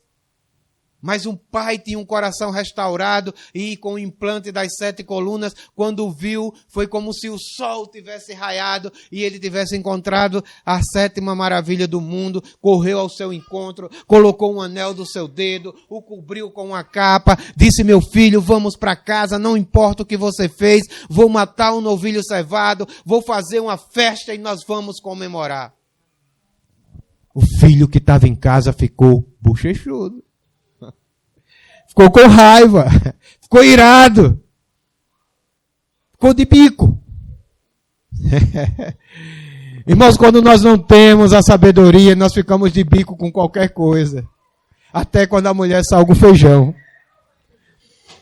Mas um pai tinha um coração restaurado e com o implante das 7 colunas, quando viu, foi como se o sol tivesse raiado e ele tivesse encontrado a 7ª maravilha do mundo, correu ao seu encontro, colocou um anel do seu dedo, o cobriu com uma capa, disse: meu filho, vamos para casa, não importa o que você fez, vou matar um novilho cevado, vou fazer uma festa e nós vamos comemorar. O filho que estava em casa ficou bochechudo. Ficou com raiva, ficou irado, ficou de bico. Irmãos, quando nós não temos a sabedoria, nós ficamos de bico com qualquer coisa. Até quando a mulher salga o feijão.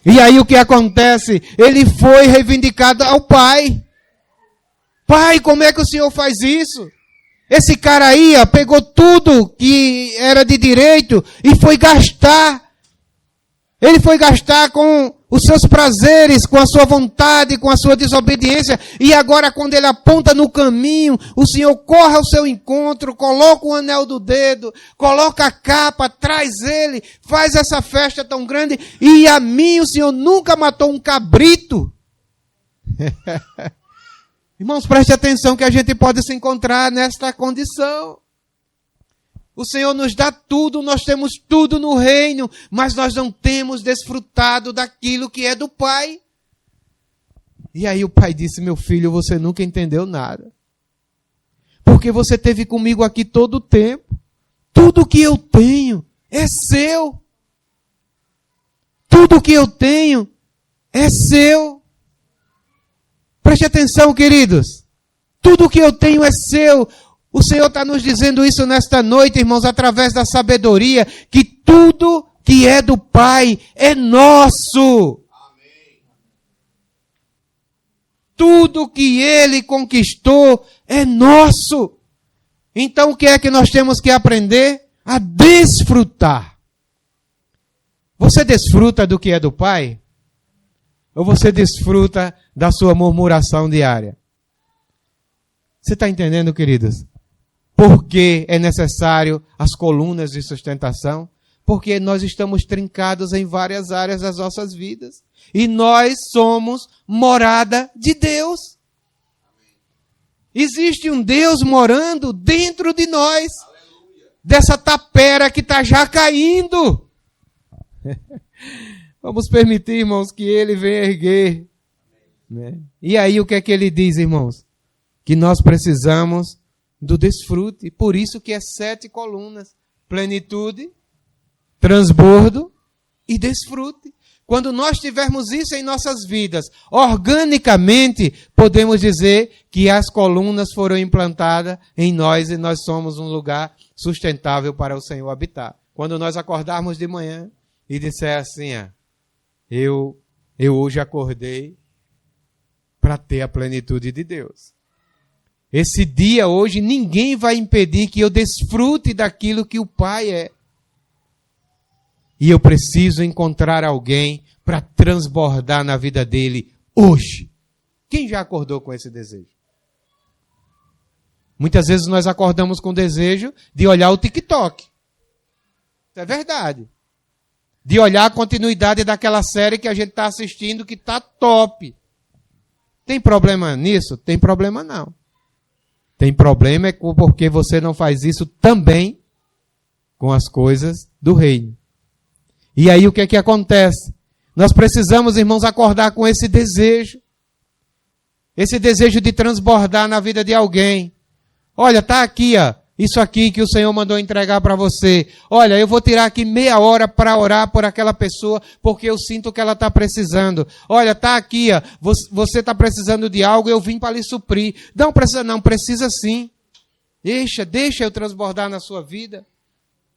E aí o que acontece? Ele foi reivindicado ao pai. Pai, como é que o senhor faz isso? Esse cara aí pegou tudo que era de direito e foi gastar. Ele foi gastar com os seus prazeres, com a sua vontade, com a sua desobediência. E agora, quando ele aponta no caminho, o Senhor corre ao seu encontro, coloca o anel do dedo, coloca a capa, traz ele, faz essa festa tão grande. E a mim o Senhor nunca matou um cabrito. Irmãos, preste atenção que a gente pode se encontrar nesta condição. O Senhor nos dá tudo, nós temos tudo no reino, mas nós não temos desfrutado daquilo que é do Pai. E aí o pai disse: meu filho, você nunca entendeu nada. Porque você esteve comigo aqui todo o tempo. Tudo que eu tenho é seu. Tudo que eu tenho é seu. Preste atenção, queridos. Tudo que eu tenho é seu. O Senhor está nos dizendo isso nesta noite, irmãos, através da sabedoria, que tudo que é do Pai é nosso. Amém. Tudo que Ele conquistou é nosso. Então o que é que nós temos que aprender? A desfrutar. Você desfruta do que é do Pai? Ou você desfruta da sua murmuração diária? Você está entendendo, queridos? Por que é necessário as colunas de sustentação? Porque nós estamos trincados em várias áreas das nossas vidas. E nós somos morada de Deus. Existe um Deus morando dentro de nós. Dessa tapera que está já caindo. Vamos permitir, irmãos, que Ele venha erguer. Né? E aí o que é que Ele diz, irmãos? Que nós precisamos do desfrute. Por isso que é 7 colunas. Plenitude, transbordo e desfrute. Quando nós tivermos isso em nossas vidas, organicamente, podemos dizer que as colunas foram implantadas em nós e nós somos um lugar sustentável para o Senhor habitar. Quando nós acordarmos de manhã e disser assim, eu hoje acordei para ter a plenitude de Deus. Esse dia hoje ninguém vai impedir que eu desfrute daquilo que o Pai é. E eu preciso encontrar alguém para transbordar na vida dele hoje. Quem já acordou com esse desejo? Muitas vezes nós acordamos com o desejo de olhar o TikTok. Isso é verdade. De olhar a continuidade daquela série que a gente está assistindo que está top. Tem problema nisso? Tem problema não. Tem problema é porque você não faz isso também com as coisas do reino. E aí o que é que acontece? Nós precisamos, irmãos, acordar com esse desejo. Esse desejo de transbordar na vida de alguém. Olha, está aqui, isso aqui que o Senhor mandou entregar para você. Olha, eu vou tirar aqui meia hora para orar por aquela pessoa, porque eu sinto que ela está precisando. Olha, está aqui, você está precisando de algo, eu vim para lhe suprir. Não precisa não, precisa sim. Deixa eu transbordar na sua vida.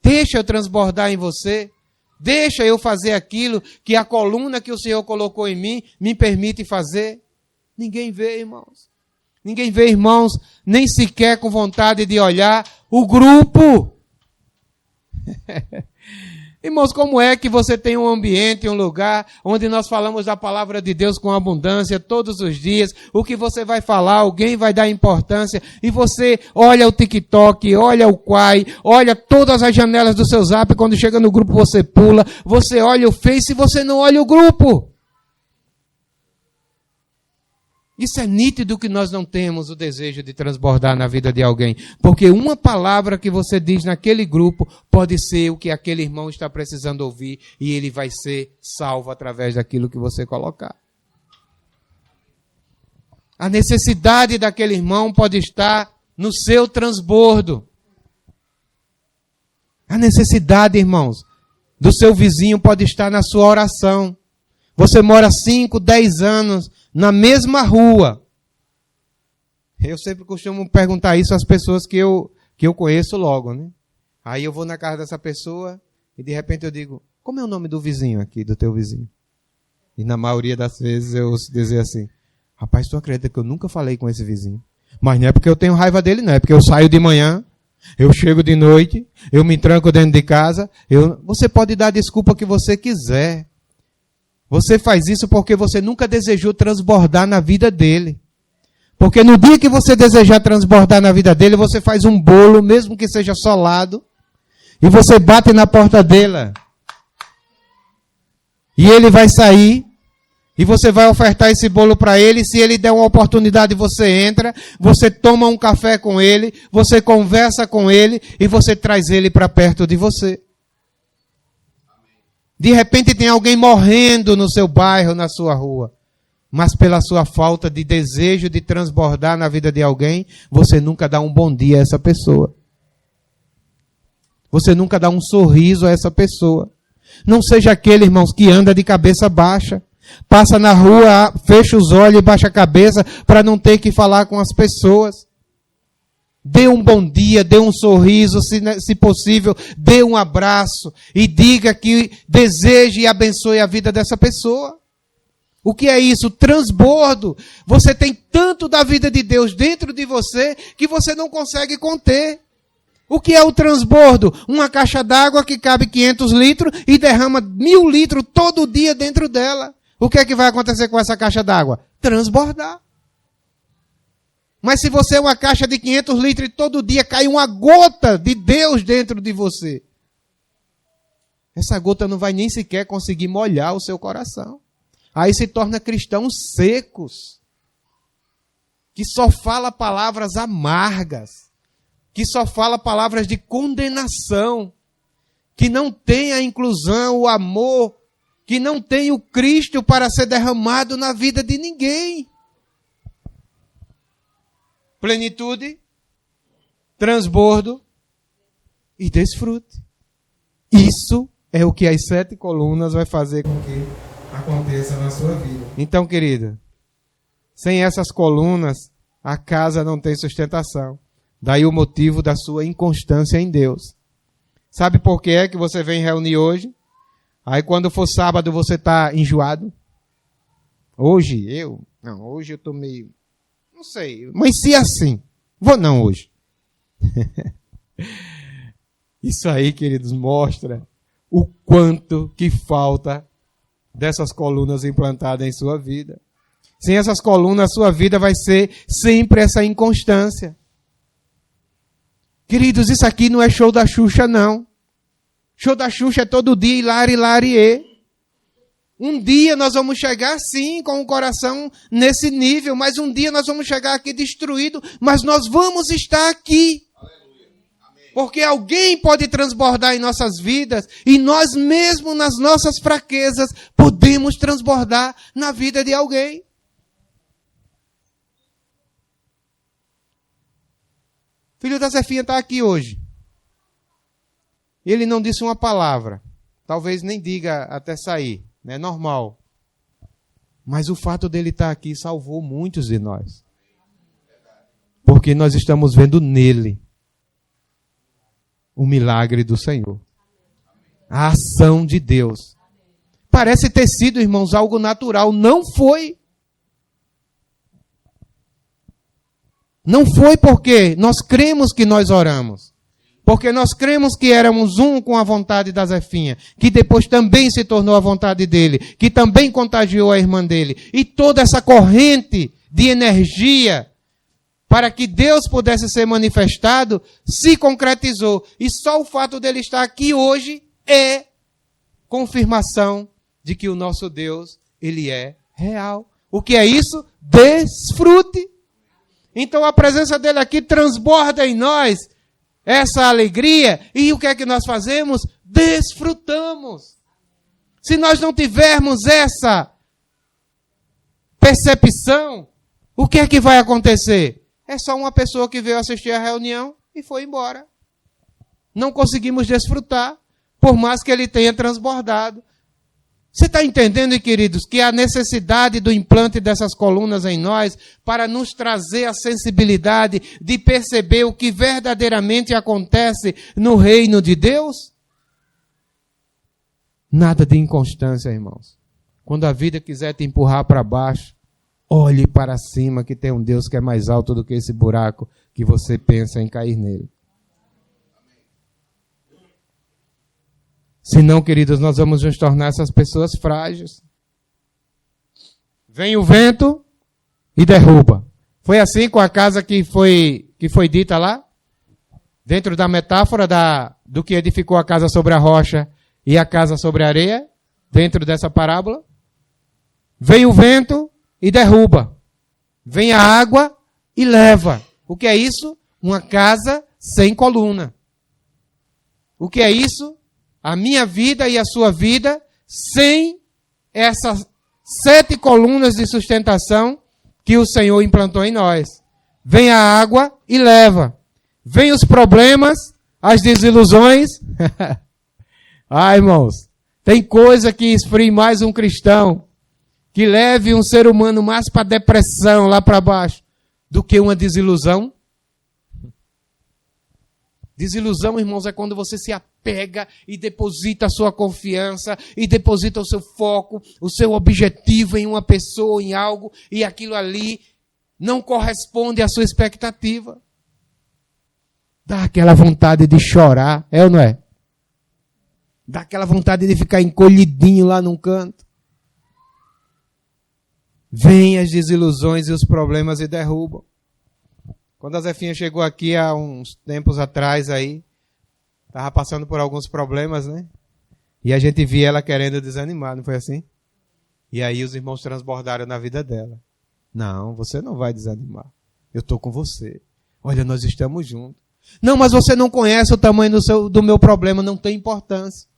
Deixa eu transbordar em você. Deixa eu fazer aquilo que a coluna que o Senhor colocou em mim me permite fazer. Ninguém vê, irmãos. Ninguém vê, irmãos, nem sequer com vontade de olhar o grupo. Irmãos, como é que você tem um ambiente, um lugar onde nós falamos da palavra de Deus com abundância todos os dias? O que você vai falar, alguém vai dar importância e você olha o TikTok, olha o Quai, olha todas as janelas do seu Zap, quando chega no grupo você pula, você olha o Face e você não olha o grupo. Isso é nítido que nós não temos o desejo de transbordar na vida de alguém. Porque uma palavra que você diz naquele grupo pode ser o que aquele irmão está precisando ouvir e ele vai ser salvo através daquilo que você colocar. A necessidade daquele irmão pode estar no seu transbordo. A necessidade, irmãos, do seu vizinho pode estar na sua oração. Você mora 5, 10 anos na mesma rua. Eu sempre costumo perguntar isso às pessoas que eu conheço logo, né? Aí eu vou na casa dessa pessoa e de repente eu digo, como é o nome do vizinho aqui, do teu vizinho? E na maioria das vezes eu dizer assim, rapaz, tu acredita que eu nunca falei com esse vizinho? Mas não é porque eu tenho raiva dele, não. É porque eu saio de manhã, eu chego de noite, eu me tranco dentro de casa. Você pode dar a desculpa que você quiser. Você faz isso porque você nunca desejou transbordar na vida dele. Porque no dia que você desejar transbordar na vida dele, você faz um bolo, mesmo que seja solado, e você bate na porta dele. E ele vai sair, e você vai ofertar esse bolo para ele. Se ele der uma oportunidade, você entra, você toma um café com ele, você conversa com ele, e você traz ele para perto de você. De repente tem alguém morrendo no seu bairro, na sua rua. Mas pela sua falta de desejo de transbordar na vida de alguém, você nunca dá um bom dia a essa pessoa. Você nunca dá um sorriso a essa pessoa. Não seja aquele, irmãos, que anda de cabeça baixa. Passa na rua, fecha os olhos e baixa a cabeça para não ter que falar com as pessoas. Dê um bom dia, dê um sorriso, se possível, dê um abraço e diga que deseje e abençoe a vida dessa pessoa. O que é isso? Transbordo. Você tem tanto da vida de Deus dentro de você que você não consegue conter. O que é o transbordo? Uma caixa d'água que cabe 500 litros e derrama 1000 litros todo dia dentro dela. O que é que vai acontecer com essa caixa d'água? Transbordar. Mas se você é uma caixa de 500 litros e todo dia cai uma gota de Deus dentro de você, essa gota não vai nem sequer conseguir molhar o seu coração. Aí se torna cristãos secos, que só fala palavras amargas, que só fala palavras de condenação, que não tem a inclusão, o amor, que não tem o Cristo para ser derramado na vida de ninguém. Plenitude, transbordo e desfrute. Isso é o que as 7 colunas vai fazer com que aconteça na sua vida. Então, querido, sem essas colunas, a casa não tem sustentação. Daí o motivo da sua inconstância em Deus. Sabe por que é que você vem reunir hoje? Aí quando for sábado você está enjoado? Hoje eu estou meio... Não sei, mas se assim, vou não hoje. Isso aí, queridos, mostra o quanto que falta dessas colunas implantadas em sua vida. Sem essas colunas, sua vida vai ser sempre essa inconstância. Queridos, isso aqui não é show da Xuxa, não. Show da Xuxa é todo dia, hilari, hilari. Um dia nós vamos chegar, sim, com o coração nesse nível, mas um dia nós vamos chegar aqui destruído, mas nós vamos estar aqui. Porque alguém pode transbordar em nossas vidas e nós mesmos, nas nossas fraquezas, podemos transbordar na vida de alguém. Filho da Zefinha está aqui hoje. Ele não disse uma palavra. Talvez nem diga até sair. É normal. Mas o fato dele estar aqui salvou muitos de nós. Porque nós estamos vendo nele o milagre do Senhor. A ação de Deus. Parece ter sido, irmãos, algo natural. Não foi. Não foi porque nós cremos que nós oramos. Porque nós cremos que éramos um com a vontade da Zefinha, que depois também se tornou a vontade dele, que também contagiou a irmã dele. E toda essa corrente de energia para que Deus pudesse ser manifestado se concretizou. E só o fato dele estar aqui hoje é confirmação de que o nosso Deus, ele é real. O que é isso? Desfrute. Então a presença dele aqui transborda em nós essa alegria, e o que é que nós fazemos? Desfrutamos. Se nós não tivermos essa percepção, o que é que vai acontecer? É só uma pessoa que veio assistir a reunião e foi embora. Não conseguimos desfrutar, por mais que ele tenha transbordado. Você está entendendo, queridos, que a necessidade do implante dessas colunas em nós para nos trazer a sensibilidade de perceber o que verdadeiramente acontece no reino de Deus? Nada de inconstância, irmãos. Quando a vida quiser te empurrar para baixo, olhe para cima, que tem um Deus que é mais alto do que esse buraco que você pensa em cair nele. Senão, queridos, nós vamos nos tornar essas pessoas frágeis. Vem o vento e derruba. Foi assim com a casa que foi dita lá? Dentro da metáfora do que edificou a casa sobre a rocha e a casa sobre a areia? Dentro dessa parábola? Vem o vento e derruba. Vem a água e leva. O que é isso? Uma casa sem coluna. O que é isso? A minha vida e a sua vida sem essas 7 colunas de sustentação que o Senhor implantou em nós. Vem a água e leva. Vem os problemas, as desilusões. Irmãos, tem coisa que esfrie mais um cristão, que leve um ser humano mais para a depressão, lá para baixo, do que uma desilusão. Desilusão, irmãos, é quando você se apega e deposita a sua confiança, e deposita o seu foco, o seu objetivo em uma pessoa, em algo, e aquilo ali não corresponde à sua expectativa. Dá aquela vontade de chorar, é ou não é? Dá aquela vontade de ficar encolhidinho lá num canto. Vêm as desilusões e os problemas e derrubam. Quando a Zefinha chegou aqui há uns tempos atrás aí, estava passando por alguns problemas, né? E a gente via ela querendo desanimar, não foi assim? E aí os irmãos transbordaram na vida dela. Não, você não vai desanimar. Eu estou com você. Olha, nós estamos juntos. Não, mas você não conhece o tamanho do meu problema, não tem importância.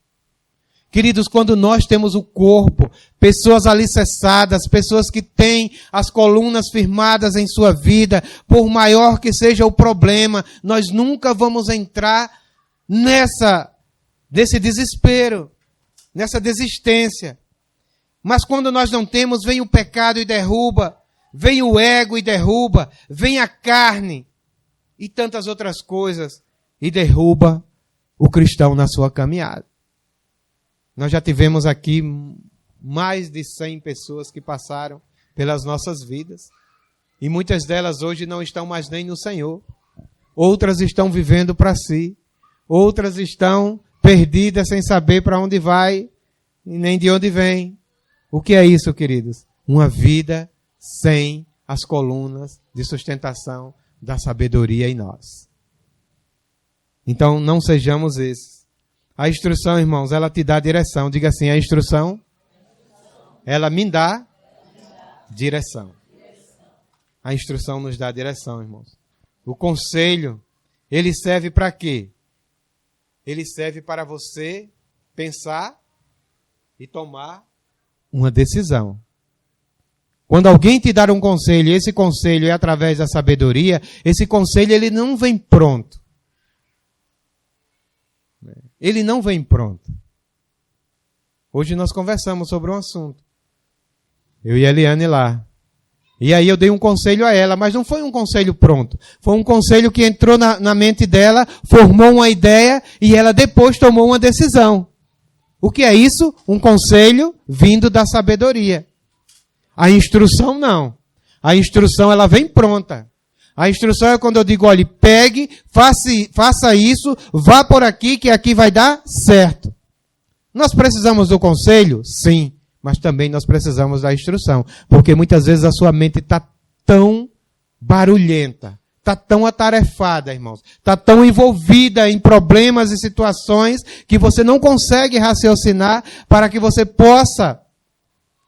Queridos, quando nós temos o corpo, pessoas alicerçadas, pessoas que têm as colunas firmadas em sua vida, por maior que seja o problema, nós nunca vamos entrar nesse desespero, nessa desistência. Mas quando nós não temos, vem o pecado e derruba, vem o ego e derruba, vem a carne e tantas outras coisas e derruba o cristão na sua caminhada. Nós já tivemos aqui mais de 100 pessoas que passaram pelas nossas vidas. E muitas delas hoje não estão mais nem no Senhor. Outras estão vivendo para si. Outras estão perdidas sem saber para onde vai e nem de onde vem. O que é isso, queridos? Uma vida sem as colunas de sustentação da sabedoria em nós. Então, não sejamos esses. A instrução, irmãos, ela te dá direção. Diga assim, a instrução, ela me dá direção. A instrução nos dá direção, irmãos. O conselho, ele serve para quê? Ele serve para você pensar e tomar uma decisão. Quando alguém te dar um conselho, e esse conselho é através da sabedoria, esse conselho ele não vem pronto. Ele não vem pronto. Hoje nós conversamos sobre um assunto. Eu e a Eliane lá. E aí eu dei um conselho a ela, mas não foi um conselho pronto. Foi um conselho que entrou na mente dela, formou uma ideia e ela depois tomou uma decisão. O que é isso? Um conselho vindo da sabedoria. A instrução não. A instrução ela vem pronta. A instrução é quando eu digo, olhe, pegue, faça isso, vá por aqui que aqui vai dar certo. Nós precisamos do conselho? Sim. Mas também nós precisamos da instrução. Porque muitas vezes a sua mente está tão barulhenta, está tão atarefada, irmãos, está tão envolvida em problemas e situações que você não consegue raciocinar para que você possa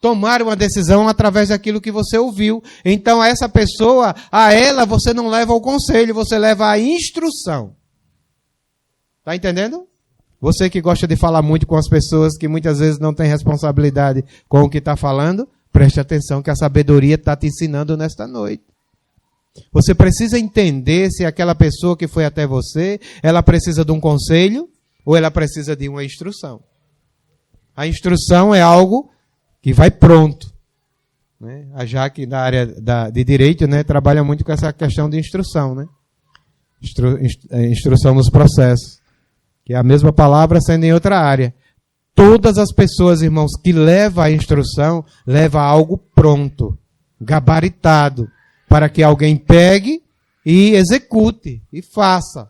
tomar uma decisão através daquilo que você ouviu. Então, a essa pessoa, a ela, você não leva o conselho, você leva a instrução. Está entendendo? Você que gosta de falar muito com as pessoas que muitas vezes não têm responsabilidade com o que está falando, preste atenção que a sabedoria está te ensinando nesta noite. Você precisa entender se aquela pessoa que foi até você, ela precisa de um conselho ou ela precisa de uma instrução. A instrução é algo que vai pronto. Né? A Jaque, na área de direito, né, trabalha muito com essa questão de instrução. Né? Instrução nos processos. Que é a mesma palavra sendo em outra área. Todas as pessoas, irmãos, que levam a instrução, levam algo pronto, gabaritado, para que alguém pegue e execute, e faça.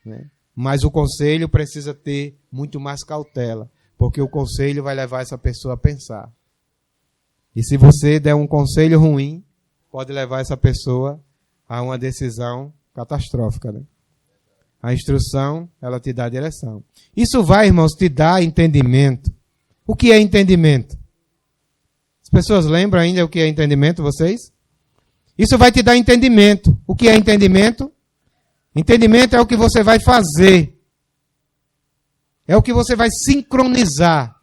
Né? Mas o conselho precisa ter muito mais cautela, porque o conselho vai levar essa pessoa a pensar. E se você der um conselho ruim, pode levar essa pessoa a uma decisão catastrófica, né? A instrução, ela te dá direção. Isso vai, irmãos, te dar entendimento. O que é entendimento? As pessoas lembram ainda o que é entendimento, vocês? Isso vai te dar entendimento. O que é entendimento? Entendimento é o que você vai fazer. É o que você vai sincronizar.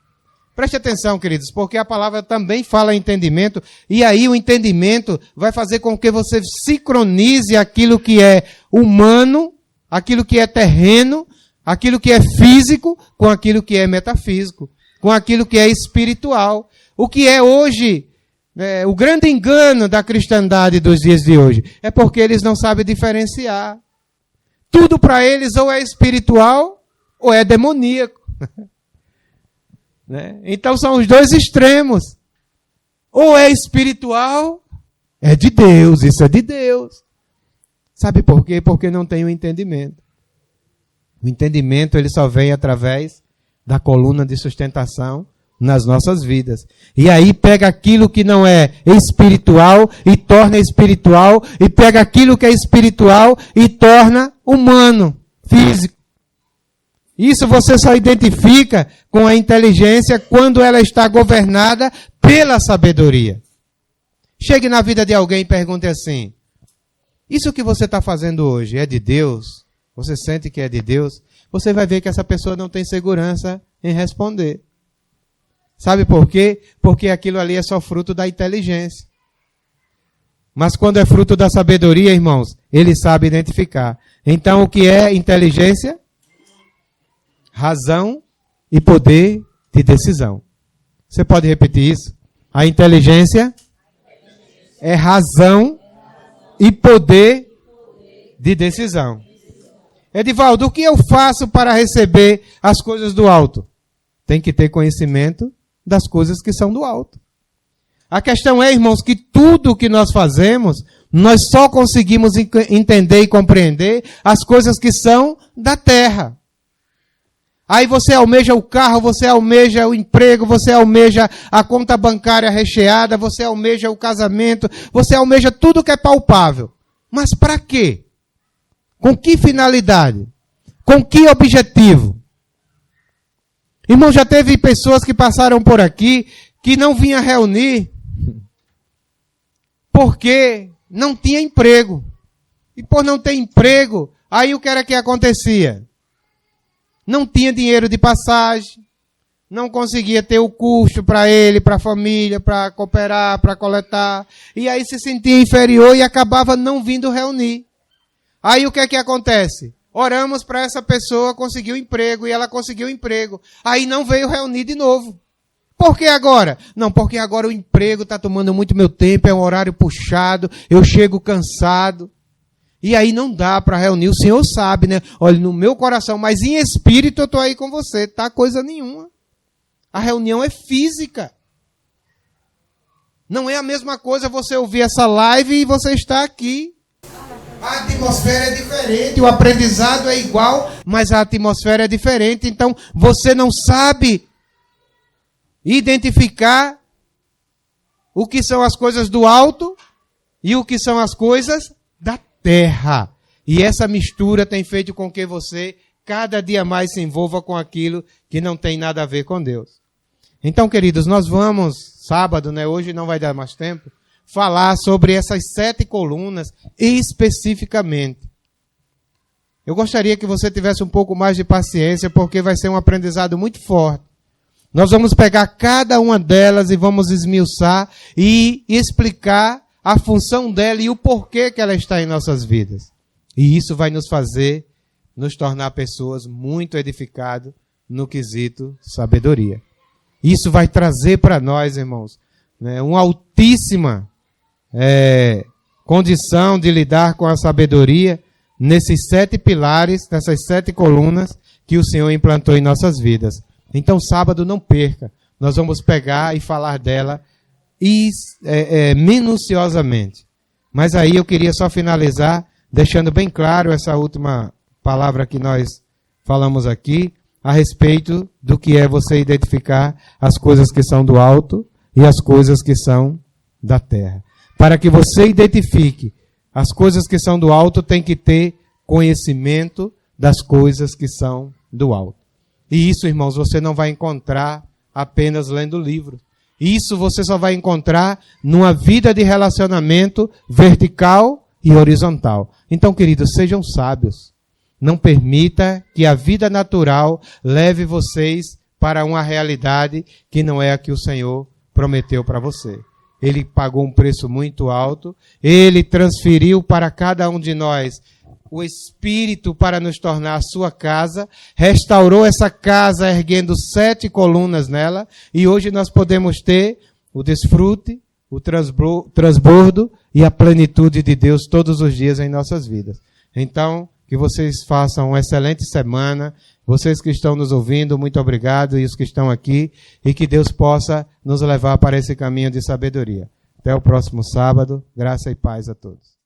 Preste atenção, queridos, porque a palavra também fala entendimento, e aí o entendimento vai fazer com que você sincronize aquilo que é humano, aquilo que é terreno, aquilo que é físico, com aquilo que é metafísico, com aquilo que é espiritual. O que é hoje, o grande engano da cristandade dos dias de hoje, é porque eles não sabem diferenciar. Tudo para eles ou é espiritual ou é demoníaco. Né? Então são os dois extremos. Ou é espiritual, é de Deus, isso é de Deus. Sabe por quê? Porque não tem o entendimento. O entendimento ele só vem através da coluna de sustentação nas nossas vidas. E aí pega aquilo que não é espiritual e torna espiritual, e pega aquilo que é espiritual e torna humano, físico. Isso você só identifica com a inteligência quando ela está governada pela sabedoria. Chegue na vida de alguém e pergunte assim: isso que você está fazendo hoje é de Deus? Você sente que é de Deus? Você vai ver que essa pessoa não tem segurança em responder. Sabe por quê? Porque aquilo ali é só fruto da inteligência. Mas quando é fruto da sabedoria, irmãos, ele sabe identificar. Então, o que é inteligência? Razão e poder de decisão. Você pode repetir isso? A inteligência é razão e poder de decisão. Edivaldo, o que eu faço para receber as coisas do alto? Tem que ter conhecimento das coisas que são do alto. A questão é, irmãos, que tudo que nós fazemos, nós só conseguimos entender e compreender as coisas que são da terra. Aí você almeja o carro, você almeja o emprego, você almeja a conta bancária recheada, você almeja o casamento, você almeja tudo que é palpável. Mas para quê? Com que finalidade? Com que objetivo? Irmão, já teve pessoas que passaram por aqui que não vinham reunir porque não tinha emprego. E por não ter emprego, aí o que era que acontecia? Não tinha dinheiro de passagem, não conseguia ter o custo para ele, para a família, para cooperar, para coletar. E aí se sentia inferior e acabava não vindo reunir. Aí o que é que acontece? Oramos para essa pessoa conseguir um emprego e ela conseguiu um emprego. Aí não veio reunir de novo. Por que agora? Não, porque agora o emprego está tomando muito meu tempo, é um horário puxado, eu chego cansado. E aí não dá para reunir, o Senhor sabe, né? Olha, no meu coração, mas em espírito eu estou aí com você, tá coisa nenhuma. A reunião é física. Não é a mesma coisa você ouvir essa live e você estar aqui. A atmosfera é diferente, o aprendizado é igual, mas a atmosfera é diferente. Então, você não sabe identificar o que são as coisas do alto e o que são as coisas da terra. E essa mistura tem feito com que você cada dia mais se envolva com aquilo que não tem nada a ver com Deus. Então, queridos, nós vamos, sábado, né? Hoje não vai dar mais tempo, falar sobre essas 7 colunas especificamente. Eu gostaria que você tivesse um pouco mais de paciência, porque vai ser um aprendizado muito forte. Nós vamos pegar cada uma delas e vamos esmiuçar e explicar a função dela e o porquê que ela está em nossas vidas. E isso vai nos fazer nos tornar pessoas muito edificadas no quesito sabedoria. Isso vai trazer para nós, irmãos, né, uma altíssima condição de lidar com a sabedoria nesses 7 pilares, nessas 7 colunas que o Senhor implantou em nossas vidas. Então, sábado, não perca. Nós vamos pegar e falar dela minuciosamente. Mas aí eu queria só finalizar, deixando bem claro essa última palavra que nós falamos aqui, a respeito do que é você identificar as coisas que são do alto e as coisas que são da terra. Para que você identifique as coisas que são do alto, tem que ter conhecimento das coisas que são do alto. E isso, irmãos, você não vai encontrar apenas lendo livros. Isso você só vai encontrar numa vida de relacionamento vertical e horizontal. Então, queridos, sejam sábios. Não permita que a vida natural leve vocês para uma realidade que não é a que o Senhor prometeu para você. Ele pagou um preço muito alto. Ele transferiu para cada um de nós o Espírito para nos tornar a sua casa. Restaurou essa casa erguendo 7 colunas nela. E hoje nós podemos ter o desfrute, o transbordo e a plenitude de Deus todos os dias em nossas vidas. Então, que vocês façam uma excelente semana. Vocês que estão nos ouvindo, muito obrigado. E os que estão aqui. E que Deus possa nos levar para esse caminho de sabedoria. Até o próximo sábado. Graça e paz a todos.